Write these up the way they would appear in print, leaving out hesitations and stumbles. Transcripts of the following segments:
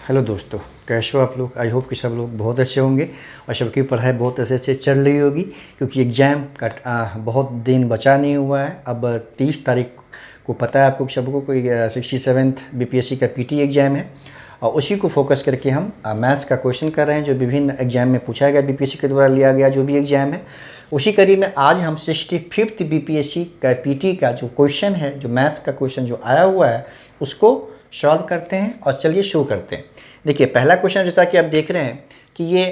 Hello दोस्तों, कैसे हो आप लोग। आई होप कि सब लोग बहुत अच्छे होंगे और सबकी पढ़ाई बहुत अच्छे से चल रही होगी, क्योंकि एग्ज़ाम का बहुत दिन बचा नहीं हुआ है। अब 30 तारीख को पता है आपको सबको, कोई 67th बीपीएससी का पीटी एग्ज़ाम है और उसी को फोकस करके हम मैथ्स का क्वेश्चन कर रहे हैं जो विभिन्न एग्जाम में पूछा गया, बीपीएससी के द्वारा लिया गया जो भी एग्ज़ाम है। उसी कड़ी में आज हम 65th बीपीएससी का पीटी का जो क्वेश्चन है, जो मैथ्स का क्वेश्चन जो आया हुआ है, उसको सॉल्व करते हैं। और चलिए शुरू करते हैं। देखिए, पहला क्वेश्चन जैसा कि आप देख रहे हैं कि ये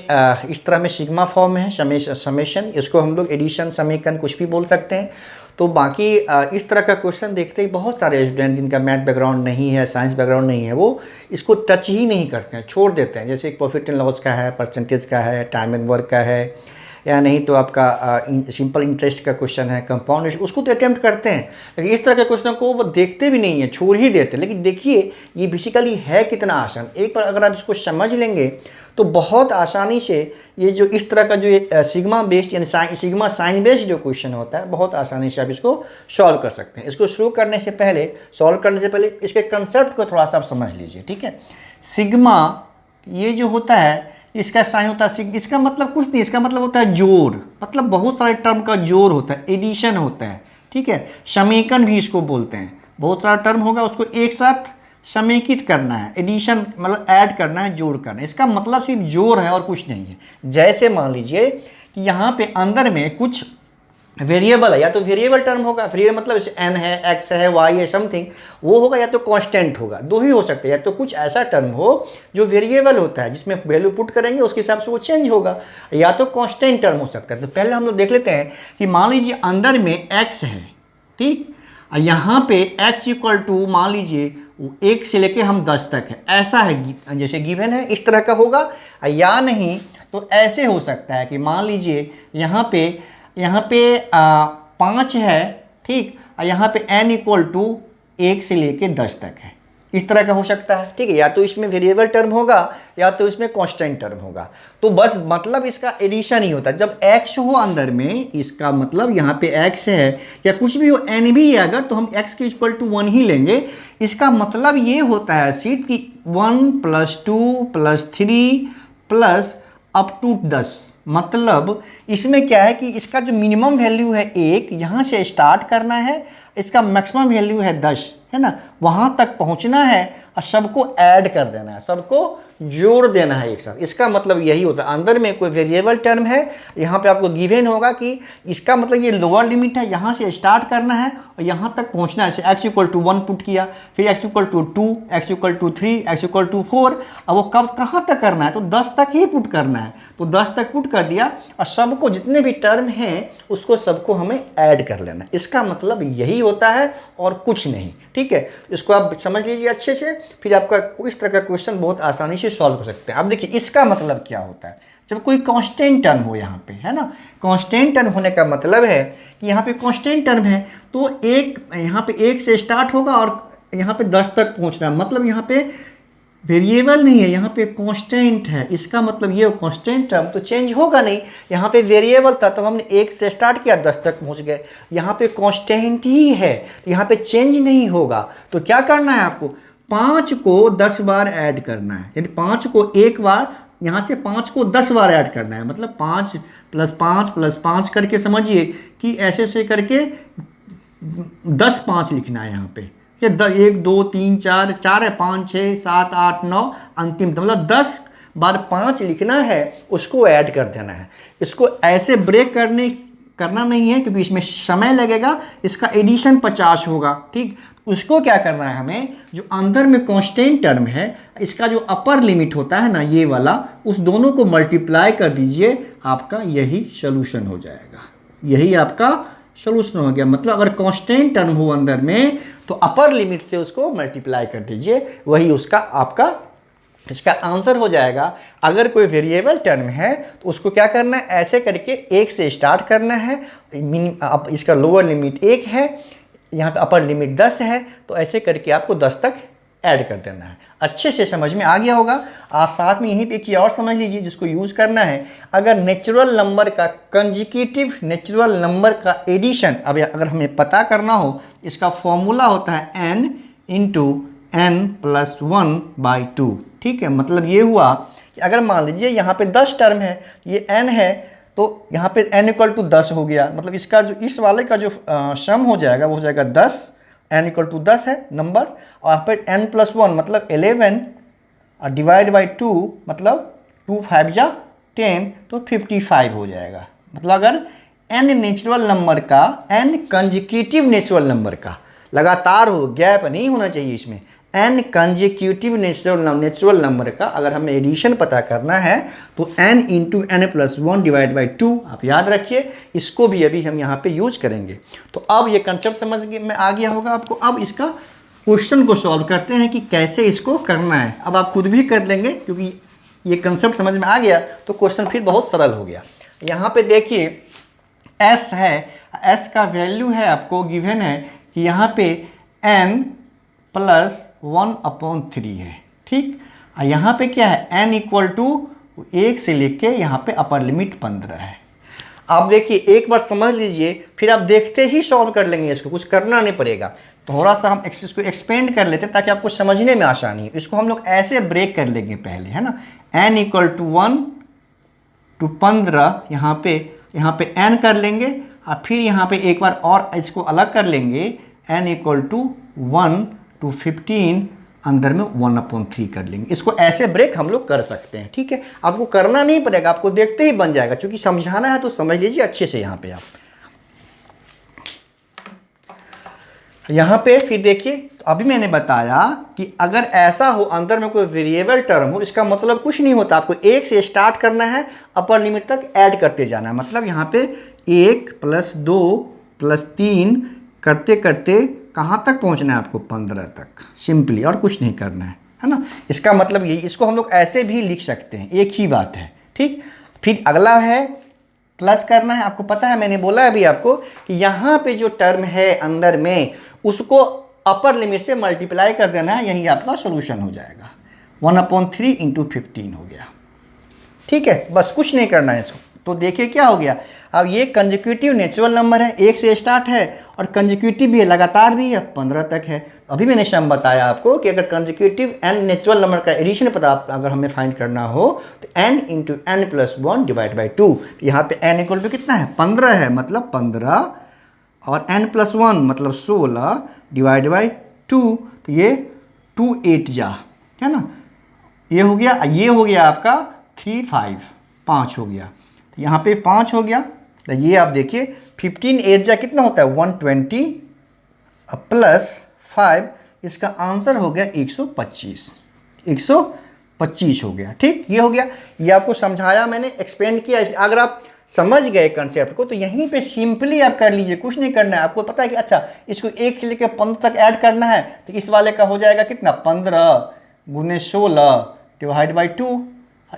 इस तरह में सिग्मा फॉर्म है, समेशन। इसको हम लोग एडिशन, समीकरण कुछ भी बोल सकते हैं। तो बाकी इस तरह का क्वेश्चन देखते ही बहुत सारे स्टूडेंट जिनका मैथ बैकग्राउंड नहीं है, साइंस बैकग्राउंड नहीं है, वो इसको टच ही नहीं करते हैं, छोड़ देते हैं। जैसे प्रॉफिट एंड लॉस का है, परसेंटेज का है, टाइम एंड वर्क का है, या नहीं तो आपका सिंपल इंटरेस्ट का क्वेश्चन है, कंपाउंड इंटरेस्ट, उसको तो अटेम्प्ट करते हैं। लेकिन इस तरह के क्वेश्चन को वो देखते भी नहीं है, छोड़ ही देते हैं। लेकिन देखिए, ये बेसिकली है कितना आसान। एक बार अगर आप इसको समझ लेंगे तो बहुत आसानी से ये जो इस तरह का जो सिग्मा बेस्ड यानी सिग्मा साइन बेस्ड जो क्वेश्चन होता है, बहुत आसानी से आप इसको सॉल्व कर सकते हैं। इसको शुरू करने से पहले, सॉल्व करने से पहले इसके कंसेप्ट को थोड़ा सा आप समझ लीजिए, ठीक है। सिग्मा ये जो होता है, इसका साइन होता है, इसका मतलब कुछ नहीं, इसका मतलब होता है जोड़। मतलब बहुत सारे टर्म का जोड़ होता है, एडिशन होता है, ठीक है। समेकन भी इसको बोलते हैं। बहुत सारा टर्म होगा, उसको एक साथ समेकित करना है। एडिशन मतलब ऐड करना है, जोड़ करना है। इसका मतलब सिर्फ जोड़ है और कुछ नहीं है। जैसे मान लीजिए कि यहाँ पे अंदर में कुछ वेरिएबल है, या तो वेरिएबल टर्म होगा, वेरिएबल मतलब जैसे एन है, एक्स है, वाई है, समथिंग, वो होगा, या तो कांस्टेंट होगा। दो ही हो सकते हैं, या तो कुछ ऐसा टर्म हो जो वेरिएबल होता है, जिसमें वैल्यू पुट करेंगे उसके हिसाब से वो चेंज होगा, या तो कांस्टेंट टर्म हो सकता है। तो पहले हम लोग देख लेते हैं कि मान लीजिए अंदर में एक्स है, ठीक, और यहाँ पे एक्स इक्वल टू मान लीजिए 1 से लेके हम 10 तक है, ऐसा है, जैसे गिवन है, इस तरह का होगा। या नहीं तो ऐसे हो सकता है कि मान लीजिए यहाँ पे 5 है, ठीक, और यहाँ पे n इक्वल टू 1 से लेके 10 तक है, इस तरह का हो सकता है, ठीक है। या तो इसमें वेरिएबल टर्म होगा, या तो इसमें कांस्टेंट टर्म होगा। तो बस मतलब इसका एडिशन ही होता है। जब x हो अंदर में, इसका मतलब यहाँ पे x है, या कुछ भी हो, n भी है अगर, तो हम x के इक्वल टू 1 ही लेंगे। इसका मतलब ये होता है सिर्फ कि 1 + 2 + 3 प्लस अप टू 10। मतलब इसमें क्या है कि इसका जो मिनिमम वैल्यू है 1, यहाँ से स्टार्ट करना है, इसका मैक्सिमम वैल्यू है 10, है ना, वहाँ तक पहुँचना है और सबको ऐड कर देना है, सबको जोड़ देना है एक साथ। इसका मतलब यही होता है। अंदर में कोई वेरिएबल टर्म है, यहाँ पे आपको गिवन होगा कि इसका मतलब ये लोअर लिमिट है, यहाँ से स्टार्ट करना है और यहाँ तक पहुँचना है। जैसे x इक्वल टू 1 पुट किया, फिर x equal to 2, x equal to 3, x equal to 4। अब वो कब कहाँ तक करना है, तो 10 तक ही पुट करना है। तो 10 तक पुट कर दिया और सबको, जितने भी टर्म हैं उसको सबको हमें ऐड कर लेना है। इसका मतलब यही होता है और कुछ नहीं, ठीक है। इसको आप समझ लीजिए अच्छे से, फिर आपका इस तरह का क्वेश्चन बहुत आसानी से सॉल्व कर सकते हैं। अब देखिए इसका मतलब क्या होता है। जब कोई कांस्टेंट टर्म हो यहाँ पे, है ना, कांस्टेंट टर्म होने का मतलब है कि यहाँ पे कांस्टेंट टर्म है, तो यहाँ पे 1 से स्टार्ट होगा और यहाँ पे 10 तक पहुँचना। मतलब यहाँ पे वेरिएबल नहीं है, यहाँ पे कांस्टेंट है। इसका मतलब ये कांस्टेंट टर्म तो चेंज होगा नहीं। यहाँ पे वेरिएबल था तो हमने 1 से स्टार्ट किया, 10 तक पहुँच गए। यहाँ पे कांस्टेंट ही है तो यहाँ पे चेंज नहीं होगा। तो क्या करना है आपको, 5 को 10 बार ऐड करना है, यानी 5 को एक बार, यहाँ से 5 को 10 बार ऐड करना है। मतलब 5 + 5 + 5 करके समझिए कि ऐसे करके 10 5 लिखना है यहाँ पे। ये 1 2 3 4 4 है, 5 6 7 8 9, अंतिम, मतलब 10 बार 5 लिखना है, उसको ऐड कर देना है। इसको ऐसे ब्रेक करना नहीं है क्योंकि इसमें समय लगेगा। इसका एडिशन 50 होगा, ठीक। उसको क्या करना है हमें, जो अंदर में कांस्टेंट टर्म है, इसका जो अपर लिमिट होता है ना, ये वाला, उस दोनों को मल्टीप्लाई कर दीजिए, आपका यही सोल्यूशन हो जाएगा। यही आपका सोल्यूशन हो गया। मतलब अगर कांस्टेंट टर्म हो अंदर में तो अपर लिमिट से उसको मल्टीप्लाई कर दीजिए, वही उसका आपका इसका आंसर हो जाएगा। अगर कोई वेरिएबल टर्म है तो उसको क्या करना है, ऐसे करके 1 से स्टार्ट करना है। अब इसका लोअर लिमिट 1 है, यहाँ पे अपर लिमिट 10 है, तो ऐसे करके आपको 10 तक ऐड कर देना है। अच्छे से समझ में आ गया होगा। आप साथ में यहीं पे एक चीज़ और समझ लीजिए जिसको यूज़ करना है। अगर नेचुरल नंबर का कंजिक्यूटिव नेचुरल नंबर का एडिशन अब अगर हमें पता करना हो, इसका फॉर्मूला होता है n × n+1/2। ठीक है, मतलब ये हुआ कि अगर मान लीजिए यहाँ पे 10 टर्म है, ये n है, तो यहाँ पे n = 10 हो गया। मतलब इसका जो इस वाले का जो सम हो जाएगा वो हो जाएगा 10, n = 10 है नंबर, और यहाँ पे n+1 मतलब 11 और डिवाइड बाई 2 मतलब 2 5 जा 10, तो 55 हो जाएगा। मतलब अगर n नेचुरल नंबर का, n कंजिक्यूटिव नेचुरल नंबर का, लगातार हो, गैप नहीं होना चाहिए इसमें, n कंजिक्यूटिव नेचुरल नंबर का अगर हमें एडिशन पता करना है तो n × n+1 डिवाइड बाई 2, आप याद रखिए, इसको भी अभी हम यहाँ पे यूज करेंगे। तो अब ये कंसेप्ट समझ में आ गया होगा आपको। अब इसका क्वेश्चन को सॉल्व करते हैं कि कैसे इसको करना है। अब आप खुद भी कर लेंगे क्योंकि ये कंसेप्ट समझ में आ गया तो क्वेश्चन फिर बहुत सरल हो गया। यहाँ पे देखिए s है, s का वैल्यू है आपको गिवन है कि यहाँ पे n+1/3 है। ठीक, और यहाँ पे क्या है, n = 1 से लेके यहाँ पे अपर लिमिट 15 है। आप देखिए एक बार समझ लीजिए, फिर आप देखते ही सॉल्व कर लेंगे, इसको कुछ करना नहीं पड़ेगा। थोड़ा सा हम इसको एक्सपेंड कर लेते हैं ताकि आपको समझने में आसानी हो। इसको हम लोग ऐसे ब्रेक कर लेंगे पहले, है ना, n = 1 to 15, यहाँ पे n कर लेंगे, और फिर यहाँ पे एक बार और इसको अलग कर लेंगे, n = 1 to 15, अंदर में 1/3 कर लेंगे। इसको ऐसे ब्रेक हम लोग कर सकते हैं। ठीक है, आपको करना नहीं पड़ेगा, आपको देखते ही बन जाएगा, क्योंकि समझाना है तो समझ लीजिए अच्छे से। यहाँ पे आप यहाँ पे फिर देखिए, तो अभी मैंने बताया कि अगर ऐसा हो अंदर में कोई वेरिएबल टर्म हो, इसका मतलब कुछ नहीं होता, आपको 1 से स्टार्ट करना है, अपर लिमिट तक ऐड करते जाना है। मतलब यहाँ पे 1 + 2 + 3 करते करते कहाँ तक पहुँचना है आपको, 15 तक, सिंपली, और कुछ नहीं करना है ना। इसका मतलब यही, इसको हम लोग ऐसे भी लिख सकते हैं, एक ही बात है। ठीक, फिर अगला है प्लस करना है। आपको पता है, मैंने बोला अभी आपको कि यहाँ पे जो टर्म है अंदर में, उसको अपर लिमिट से मल्टीप्लाई कर देना है, यही आपका सॉल्यूशन हो जाएगा। 1/3 × 15 हो गया। ठीक है, बस कुछ नहीं करना है इसको। तो देखिए क्या हो गया, अब ये कंजिक्यूटिव नेचुरल नंबर है, 1 से स्टार्ट है, और कंजिक्यूटिव भी है, लगातार भी है, 15 तक है। अभी मैंने सम बताया आपको कि अगर कंजिक्यूटिव n नेचुरल नंबर का एडिशन पता अगर हमें फाइंड करना हो तो n × n+1 डिवाइड बाई 2। यहाँ पे n = कितना है, 15 है, मतलब 15, और n+1 मतलब 16 डिवाइड बाई 2, तो ये 2 8 जा, है ना, ये हो गया। ये हो गया आपका 3 5 हो गया, तो यहाँ पे 5 हो गया। तो ये आप देखिए 15 8 जा कितना होता है, 120 + 5, इसका आंसर हो गया 125 हो गया। ठीक, ये हो गया। ये आपको समझाया मैंने, एक्सपेंड किया। अगर आप समझ गए कंसेप्ट को तो यहीं पे सिंपली आप कर लीजिए, कुछ नहीं करना है। आपको पता है कि अच्छा इसको 1 से लेकर 15 तक ऐड करना है, तो इस वाले का हो जाएगा कितना, 15 × 16 डिवाइड बाई 2।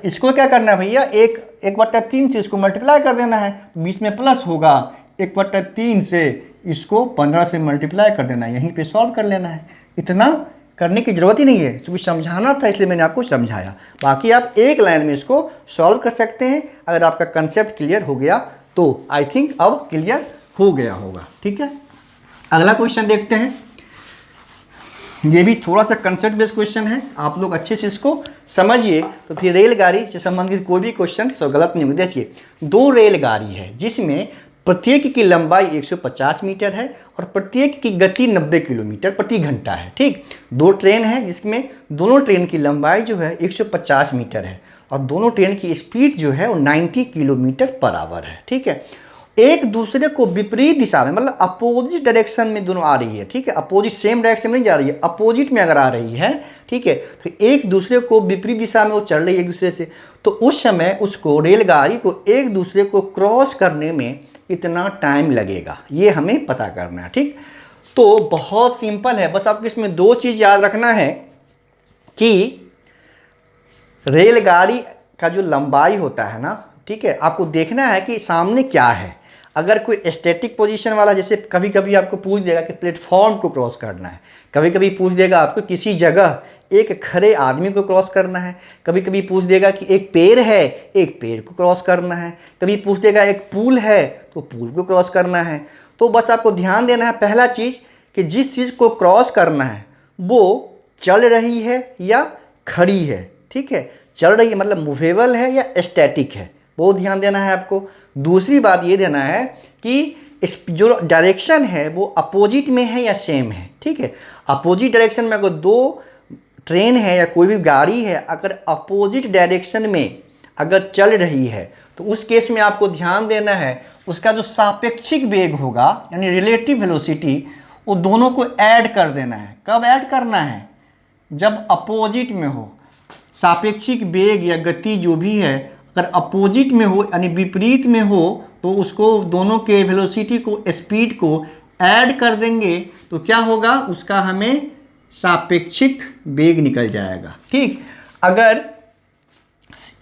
इसको क्या करना है भैया, 1/3 से इसको मल्टीप्लाई कर देना है, तो बीच में प्लस होगा, 1/3 से इसको 15 से मल्टीप्लाई कर देना है, यहीं पे सॉल्व कर लेना है। इतना करने की ज़रूरत ही नहीं है, क्योंकि समझाना था इसलिए मैंने आपको समझाया। बाकी आप एक लाइन में इसको सॉल्व कर सकते हैं। अगर आपका कंसेप्ट क्लियर हो गया तो आई थिंक अब क्लियर हो गया होगा। ठीक है, अगला क्वेश्चन देखते हैं। ये भी थोड़ा सा कंसेप्ट बेस्ड क्वेश्चन है, आप लोग अच्छे से इसको समझिए, तो फिर रेलगाड़ी से संबंधित कोई भी क्वेश्चन सब गलत नहीं होगा। देखिए 2 रेलगाड़ी है जिसमें प्रत्येक की लंबाई 150 मीटर है और प्रत्येक की गति 90 किलोमीटर प्रति घंटा है। ठीक, 2 ट्रेन है जिसमें दोनों ट्रेन की लंबाई जो है 150 मीटर है और दोनों ट्रेन की स्पीड जो है वो 90 किलोमीटर/आवर है। ठीक है, एक दूसरे को विपरीत दिशा में, मतलब अपोजिट डायरेक्शन में दोनों आ रही है। ठीक है, अपोजिट सेम डायरेक्शन में नहीं जा रही है, अपोजिट में अगर आ रही है, ठीक है, तो एक दूसरे को विपरीत दिशा में वो चल रही है एक दूसरे से, तो उस समय उसको, रेलगाड़ी को एक दूसरे को क्रॉस करने में कितना टाइम लगेगा, ये हमें पता करना है। ठीक, तो बहुत सिंपल है, बस आपको इसमें 2 चीज़ याद रखना है कि रेलगाड़ी का जो लंबाई होता है ना, ठीक है, आपको देखना है कि सामने क्या है। अगर कोई स्टैटिक पोजीशन वाला, जैसे कभी कभी आपको पूछ देगा कि प्लेटफॉर्म को क्रॉस करना है, कभी कभी पूछ देगा आपको किसी जगह एक खड़े आदमी को क्रॉस करना है, कभी कभी पूछ देगा कि एक पेड़ है, एक पेड़ को क्रॉस करना है, कभी पूछ देगा एक पुल है तो पुल को क्रॉस करना है। तो बस आपको ध्यान देना है, पहला चीज़ कि जिस चीज़ को क्रॉस करना है वो चल रही है या खड़ी है, ठीक है। चल रही है मतलब मूवेबल है या स्टैटिक है, बहुत ध्यान देना है आपको। दूसरी बात ये देना है कि इस जो डायरेक्शन है वो अपोजिट में है या सेम है, ठीक है। अपोजिट डायरेक्शन में अगर दो ट्रेन है या कोई भी गाड़ी है अगर अपोजिट डायरेक्शन में अगर चल रही है तो उस केस में आपको ध्यान देना है उसका जो सापेक्षिक वेग होगा यानी रिलेटिव वेलोसिटी, वो दोनों को ऐड कर देना है। कब ऐड करना है? जब अपोजिट में हो। सापेक्षिक वेग या गति जो भी है अगर अपोजिट में हो यानी विपरीत में हो तो उसको दोनों के वेलोसिटी को, स्पीड को ऐड कर देंगे तो क्या होगा, उसका हमें सापेक्षिक वेग निकल जाएगा, ठीक। अगर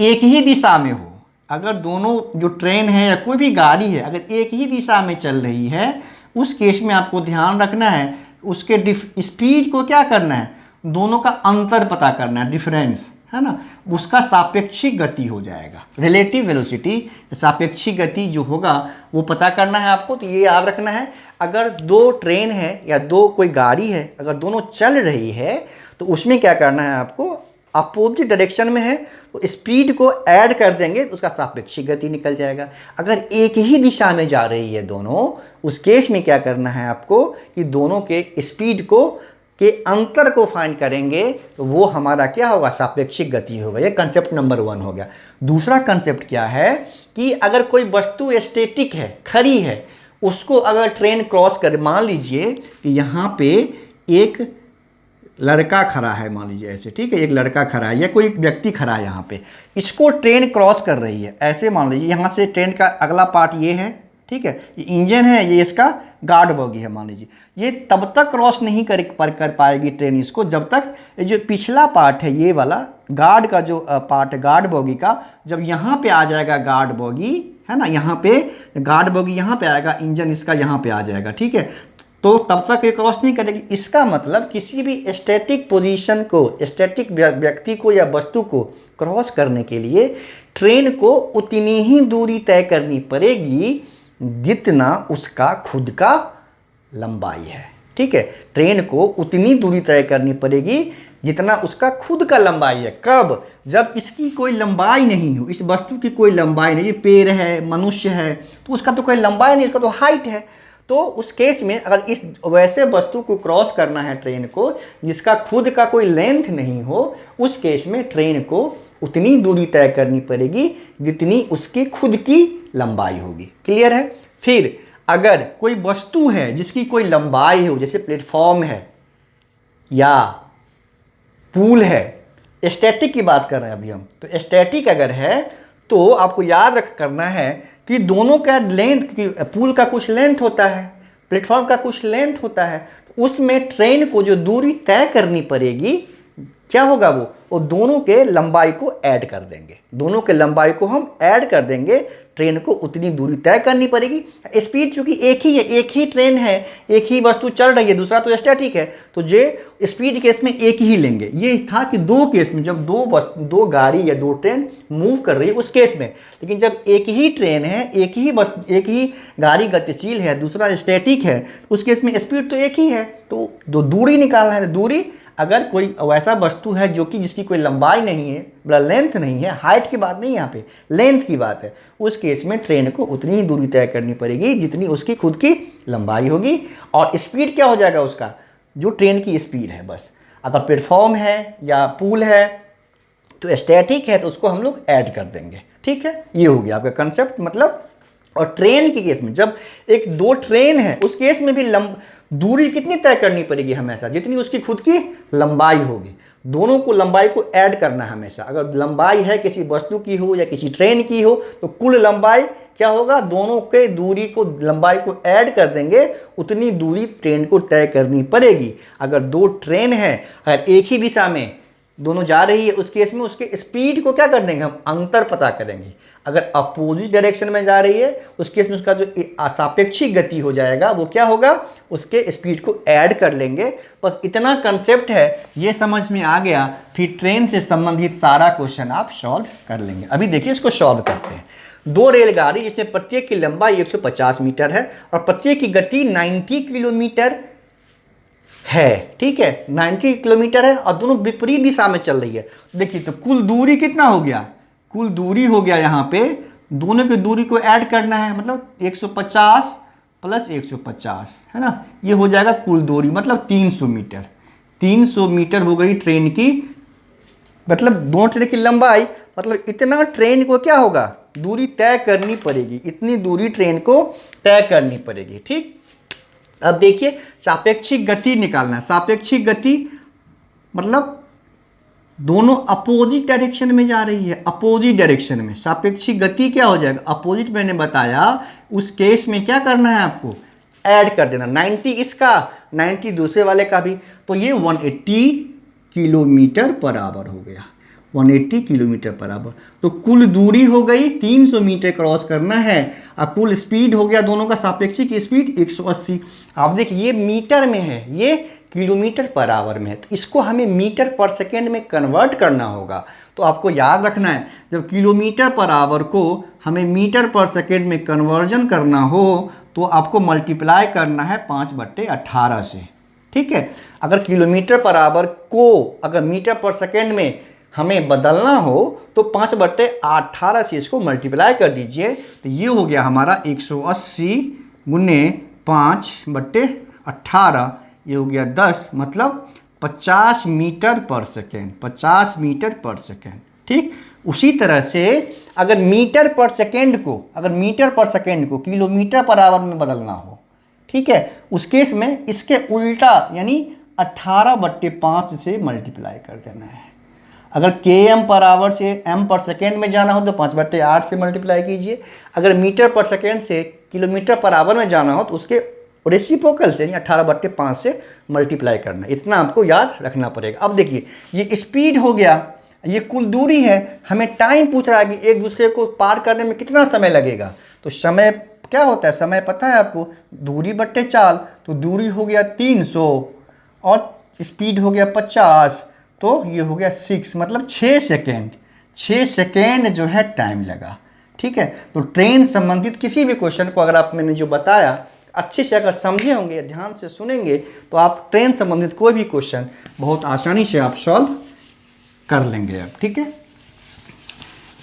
एक ही दिशा में हो, अगर दोनों जो ट्रेन है या कोई भी गाड़ी है अगर एक ही दिशा में चल रही है उस केस में आपको ध्यान रखना है उसके स्पीड को क्या करना है, दोनों का अंतर पता करना है, डिफरेंस है ना, उसका सापेक्षिक गति हो जाएगा। रिलेटिव वेलोसिटी, सापेक्षिक गति जो होगा वो पता करना है आपको। तो ये याद रखना है, अगर दो ट्रेन है या दो कोई गाड़ी है अगर दोनों चल रही है तो उसमें क्या करना है आपको, अपोजिट डायरेक्शन में है तो स्पीड को ऐड कर देंगे तो उसका सापेक्षिक गति निकल जाएगा। अगर एक ही दिशा में जा रही है दोनों, उस केस में क्या करना है आपको कि दोनों के स्पीड को के अंतर को फाइंड करेंगे तो वो हमारा क्या होगा, सापेक्षिक गति होगा। ये कंसेप्ट नंबर 1 हो गया। दूसरा कंसेप्ट क्या है कि अगर कोई वस्तु स्टैटिक है, खड़ी है, उसको अगर ट्रेन क्रॉस कर, मान लीजिए कि यहाँ पे एक लड़का खड़ा है, मान लीजिए ऐसे, ठीक है, एक लड़का खड़ा है या कोई व्यक्ति खड़ा है यहाँ पे, इसको ट्रेन क्रॉस कर रही है ऐसे, मान लीजिए यहाँ से ट्रेन का अगला पार्ट ये है, ठीक है, ये इंजन है, ये इसका गार्ड बॉगी है मान लीजिए, ये तब तक क्रॉस नहीं कर पाएगी ट्रेन इसको जब तक ये जो पिछला पार्ट है ये वाला गार्ड का जो पार्ट है गार्ड बॉगी का, जब यहाँ पे आ जाएगा गार्ड बॉगी है ना, यहाँ पे गार्ड बॉगी यहाँ पे आएगा, इंजन इसका यहाँ पे आ जाएगा, ठीक है, तो तब तक ये क्रॉस नहीं करेगी। इसका मतलब किसी भी स्टैटिक पोजीशन को, स्टैटिक व्यक्ति को या वस्तु को क्रॉस करने के लिए ट्रेन को उतनी ही दूरी तय करनी पड़ेगी जितना उसका खुद का लंबाई है, ठीक है। ट्रेन को उतनी दूरी तय करनी पड़ेगी जितना उसका खुद का लंबाई है। कब? जब इसकी कोई लंबाई नहीं हो, इस वस्तु की कोई लंबाई नहीं, पैर है, मनुष्य है, तो उसका तो कोई लंबाई नहीं, उसका तो हाइट है। तो उस केस में अगर इस वैसे वस्तु को क्रॉस करना है ट्रेन को जिसका खुद का कोई लेंथ नहीं हो, उस केस में ट्रेन को उतनी दूरी तय करनी पड़ेगी जितनी उसकी खुद की लंबाई होगी। क्लियर है? फिर अगर कोई वस्तु है जिसकी कोई लंबाई हो, जैसे प्लेटफॉर्म है या पुल है, स्टैटिक की बात कर रहे हैं अभी हम, तो स्टैटिक अगर है तो आपको याद करना है कि दोनों का लेंथ, पुल का कुछ लेंथ होता है, प्लेटफॉर्म का कुछ लेंथ होता है, उसमें ट्रेन को जो दूरी तय करनी पड़ेगी क्या होगा, वो दोनों के लंबाई को ऐड कर देंगे, दोनों के लंबाई को हम ऐड कर देंगे, ट्रेन को उतनी दूरी तय करनी पड़ेगी। स्पीड चूंकि एक ही है, एक ही ट्रेन है, एक ही वस्तु चल रही है, दूसरा तो स्टैटिक है, तो जे स्पीड केस में एक ही लेंगे। ये था कि दो केस में, जब दो गाड़ी या दो ट्रेन मूव कर रही है उस केस में। लेकिन जब एक ही ट्रेन है, एक ही गाड़ी गतिशील है, दूसरा स्टैटिक है, उस केस में स्पीड तो एक ही है, तो दो दूरी निकालना है। दूरी अगर कोई वैसा वस्तु है जो कि जिसकी कोई लंबाई नहीं है, मतलब लेंथ नहीं है, हाइट की बात नहीं, यहाँ पे लेंथ की बात है, उस केस में ट्रेन को उतनी ही दूरी तय करनी पड़ेगी जितनी उसकी खुद की लंबाई होगी। और स्पीड क्या हो जाएगा उसका, जो ट्रेन की स्पीड है बस। अगर प्लेटफॉर्म है या पुल है तो स्टैटिक है तो उसको हम लोग ऐड कर देंगे, ठीक है। ये हो गया आपका कंसेप्ट। मतलब और ट्रेन के केस में जब एक दो ट्रेन है उस केस में भी दूरी कितनी तय करनी पड़ेगी, हमेशा जितनी उसकी खुद की लंबाई होगी। दोनों को लंबाई को ऐड करना है हमेशा। अगर लंबाई है किसी वस्तु की हो या किसी ट्रेन की हो तो कुल लंबाई क्या होगा, दोनों के दूरी को, लंबाई को ऐड कर देंगे, उतनी दूरी ट्रेन को तय करनी पड़ेगी। अगर दो ट्रेन है, अगर एक ही दिशा में दोनों जा रही है, उस केस में उसके स्पीड को क्या कर देंगे, हम अंतर पता करेंगे। अगर अपोजिट डायरेक्शन में जा रही है उस केस में उसका जो सापेक्षिक गति हो जाएगा वो क्या होगा, उसके स्पीड को ऐड कर लेंगे। बस इतना कंसेप्ट है, ये समझ में आ गया, फिर ट्रेन से संबंधित सारा क्वेश्चन आप सॉल्व कर लेंगे। अभी देखिए इसको सॉल्व करते हैं। दो रेलगाड़ी जिसमें प्रत्येक की लंबाई 150 मीटर है और प्रत्येक की गति 90 किलोमीटर है, ठीक है, 90 किलोमीटर है और दोनों विपरीत दिशा में चल रही है। देखिए तो कुल दूरी कितना हो गया, कुल दूरी हो गया यहाँ पे, दोनों की दूरी को ऐड करना है, मतलब 150 प्लस 150 है ना, ये हो जाएगा कुल दूरी, मतलब 300 मीटर। 300 मीटर हो गई ट्रेन की, मतलब दोनों ट्रेन की लंबाई, मतलब इतना ट्रेन को क्या होगा, दूरी तय करनी पड़ेगी, इतनी दूरी ट्रेन को तय करनी पड़ेगी, ठीक। अब देखिए सापेक्षिक गति निकालना है। सापेक्षिक गति मतलब दोनों अपोजिट डायरेक्शन में जा रही है, अपोजिट डायरेक्शन में सापेक्षिक गति क्या हो जाएगा, अपोजिट मैंने बताया, उस केस में क्या करना है आपको, ऐड कर देना, 90 इसका 90 दूसरे वाले का भी, तो ये 180 किलोमीटर पर आवर हो गया, 180 किलोमीटर पर आवर। तो कुल दूरी हो गई 300 मीटर क्रॉस करना है, और कुल स्पीड हो गया दोनों का सापेक्षिक स्पीड 180। आप देखिए ये मीटर में है, ये किलोमीटर पर आवर में है, तो इसको हमें मीटर पर सेकेंड में कन्वर्ट करना होगा। तो आपको याद रखना है, जब किलोमीटर पर आवर को हमें मीटर पर सेकेंड में कन्वर्जन करना हो तो आपको मल्टीप्लाई करना है 5/18 से, ठीक है। अगर किलोमीटर पर आवर को अगर मीटर पर सेकेंड में हमें बदलना हो तो 5/18 से इसको मल्टीप्लाई कर दीजिए, तो ये हो गया हमारा 180 गुने 5/18, ये हो गया 10, मतलब 50 मीटर पर सेकेंड, 50 मीटर पर सेकेंड, ठीक। उसी तरह से अगर मीटर पर सेकेंड को, अगर मीटर पर सेकेंड को किलोमीटर पर आवर में बदलना हो, ठीक है, उस केस में इसके उल्टा यानी 18/5 से मल्टीप्लाई कर देना है। अगर km पर आवर से m पर सेकेंड में जाना हो तो 5/8 से मल्टीप्लाई कीजिए। अगर मीटर पर सेकेंड से किलोमीटर पर आवर में जाना हो तो उसके रेसिप्रोकल से यानी 18/5 से मल्टीप्लाई करना, इतना आपको याद रखना पड़ेगा। अब देखिए ये स्पीड हो गया, ये कुल दूरी है, हमें टाइम पूछ रहा है कि एक दूसरे को पार करने में कितना समय लगेगा। तो समय क्या होता है, समय पता है आपको, दूरी बट्टे चाल, तो दूरी हो गया 300 और स्पीड हो गया 50, तो ये हो गया 6, मतलब 6 सेकेंड, 6 सेकेंड जो है टाइम लगा, ठीक है। तो ट्रेन संबंधित किसी भी क्वेश्चन को अगर आप मैंने जो बताया अच्छे से अगर समझे होंगे, ध्यान से सुनेंगे, तो आप ट्रेन संबंधित कोई भी क्वेश्चन बहुत आसानी से आप सॉल्व कर लेंगे अब, ठीक है।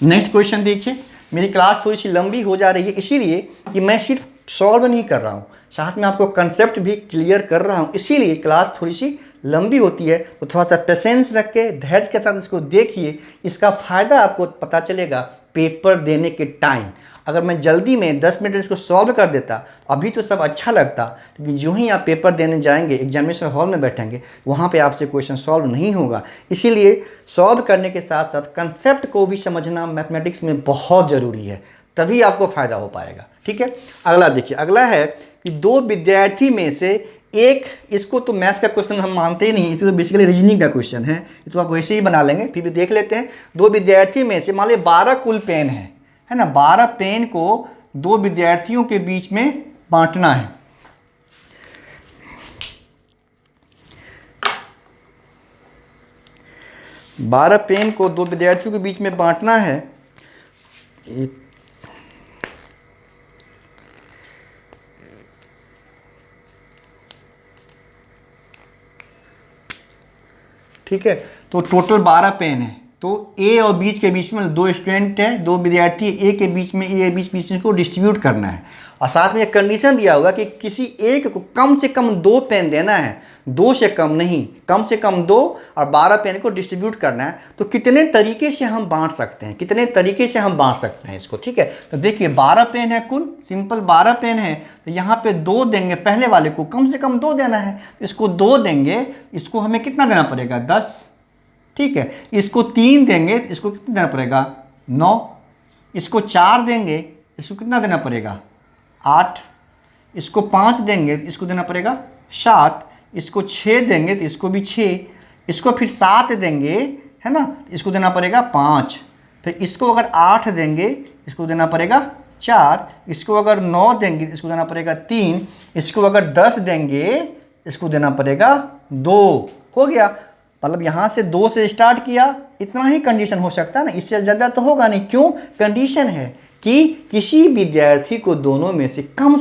नेक्स्ट क्वेश्चन देखिए। मेरी क्लास थोड़ी सी लंबी हो जा रही है इसीलिए कि मैं सिर्फ सॉल्व नहीं कर रहा हूँ, साथ में आपको कंसेप्ट भी क्लियर कर रहा हूँ, इसीलिए क्लास थोड़ी सी लंबी होती है। तो थोड़ा सा पेशेंस रख के धैर्य के साथ इसको देखिए, इसका फ़ायदा आपको पता चलेगा पेपर देने के टाइम। अगर मैं जल्दी में 10 मिनट में इसको सॉल्व कर देता अभी तो सब अच्छा लगता, क्योंकि जो ही आप पेपर देने जाएंगे, एग्जामिनेशन हॉल में बैठेंगे, वहाँ पे आपसे क्वेश्चन सॉल्व नहीं होगा। इसीलिए सॉल्व करने के साथ साथ कंसेप्ट को भी समझना मैथमेटिक्स में बहुत ज़रूरी है, तभी आपको फ़ायदा हो पाएगा, ठीक है। अगला देखिए, अगला है कि दो विद्यार्थी में से एक, इसको तो मैथ्स का क्वेश्चन हम मानते ही नहीं, इसको तो बेसिकली रीजनिंग का क्वेश्चन है, तो आप वैसे ही बना लेंगे, फिर भी देख लेते हैं। दो विद्यार्थी में से मान लीजिए 12 कुल पेन है ना, 12 पेन को दो विद्यार्थियों के बीच में बांटना है। बारह पेन को दो विद्यार्थियों के बीच में बांटना है। ठीक है, तो टोटल 12 पेन है, तो ए और बीच के बीच में दो स्टूडेंट हैं, दो विद्यार्थी, ए के बीच में, ए बीच में को डिस्ट्रीब्यूट करना है। और साथ में एक कंडीशन दिया हुआ कि किसी एक को कम से कम 2 पेन देना है, 2 से कम नहीं, कम से कम 2, और 12 पेन को डिस्ट्रीब्यूट करना है। तो कितने तरीके से हम बांट सकते हैं, कितने तरीके से हम बांट सकते हैं इसको, ठीक है। तो देखिए 12 पेन है, कुल सिंपल 12 पेन है, तो यहाँ पे 2 देंगे, पहले वाले को कम से कम 2 देना है, इसको 2 देंगे, इसको हमें कितना देना पड़ेगा, 10, ठीक है। इसको 3 देंगे, इसको कितना देना पड़ेगा, 9, इसको 4 देंगे, इसको कितना देना पड़ेगा, 8, इसको 5 देंगे, इसको देना पड़ेगा 7, इसको 6 देंगे तो इसको भी 6, इसको फिर 7 देंगे, है ना, इसको देना पड़ेगा 5, फिर इसको अगर 8 देंगे, इसको देना पड़ेगा 4, इसको अगर 9 देंगे, इसको देना पड़ेगा 3, इसको अगर 10 देंगे, इसको देना पड़ेगा 2। हो गया, मतलब यहाँ से 2 से स्टार्ट किया, इतना ही कंडीशन हो सकता है ना, इससे ज़्यादा तो होगा नहीं, क्यों, कंडीशन है, कि किसी विद्यार्थी को दोनों में से कम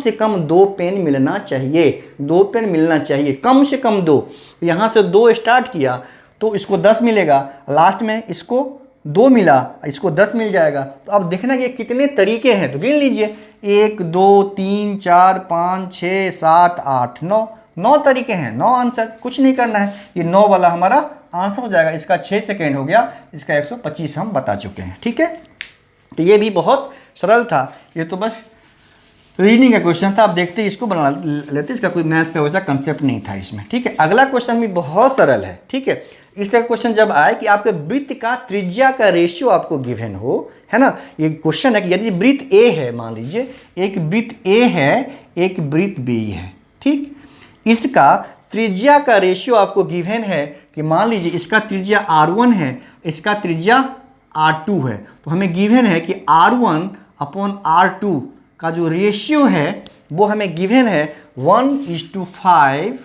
2 पेन मिलना चाहिए, 2 पेन मिलना चाहिए, कम से कम 2। यहाँ से 2 स्टार्ट किया तो इसको 10 मिलेगा, लास्ट में इसको 2 मिला, इसको 10 मिल जाएगा। तो अब देखना ये कितने तरीके हैं, तो गिन लीजिए 1 2 3 4 5 6 7 8 9 तरीके हैं, 9 आंसर। कुछ नहीं करना है, ये 9 वाला हमारा आंसर हो जाएगा। इसका 6 सेकेंड हो गया, इसका 125 हम बता चुके हैं। ठीक है, तो ये भी बहुत सरल था, ये तो बस रीजनिंग का क्वेश्चन था। आप देखते ही इसको बना लेते, इसका कोई मैथ्स का वैसा कंसेप्ट नहीं था इसमें। ठीक है, अगला क्वेश्चन भी बहुत सरल है। ठीक है, इस तरह का क्वेश्चन जब आए कि आपके वृत्त का त्रिज्या का रेशियो आपको गिवन हो, है ना, ये क्वेश्चन है कि यदि वृत्त ए है, मान लीजिए एक वृत्त ए है, एक वृत्त बी है, ठीक, इसका त्रिज्या का रेशियो आपको गिवन है कि मान लीजिए इसका त्रिज्या R1 है, इसका त्रिज्या R2 है, तो हमें गिवन है कि R1 अपॉन R2 का जो रेशियो है वो हमें गिवन है 1:5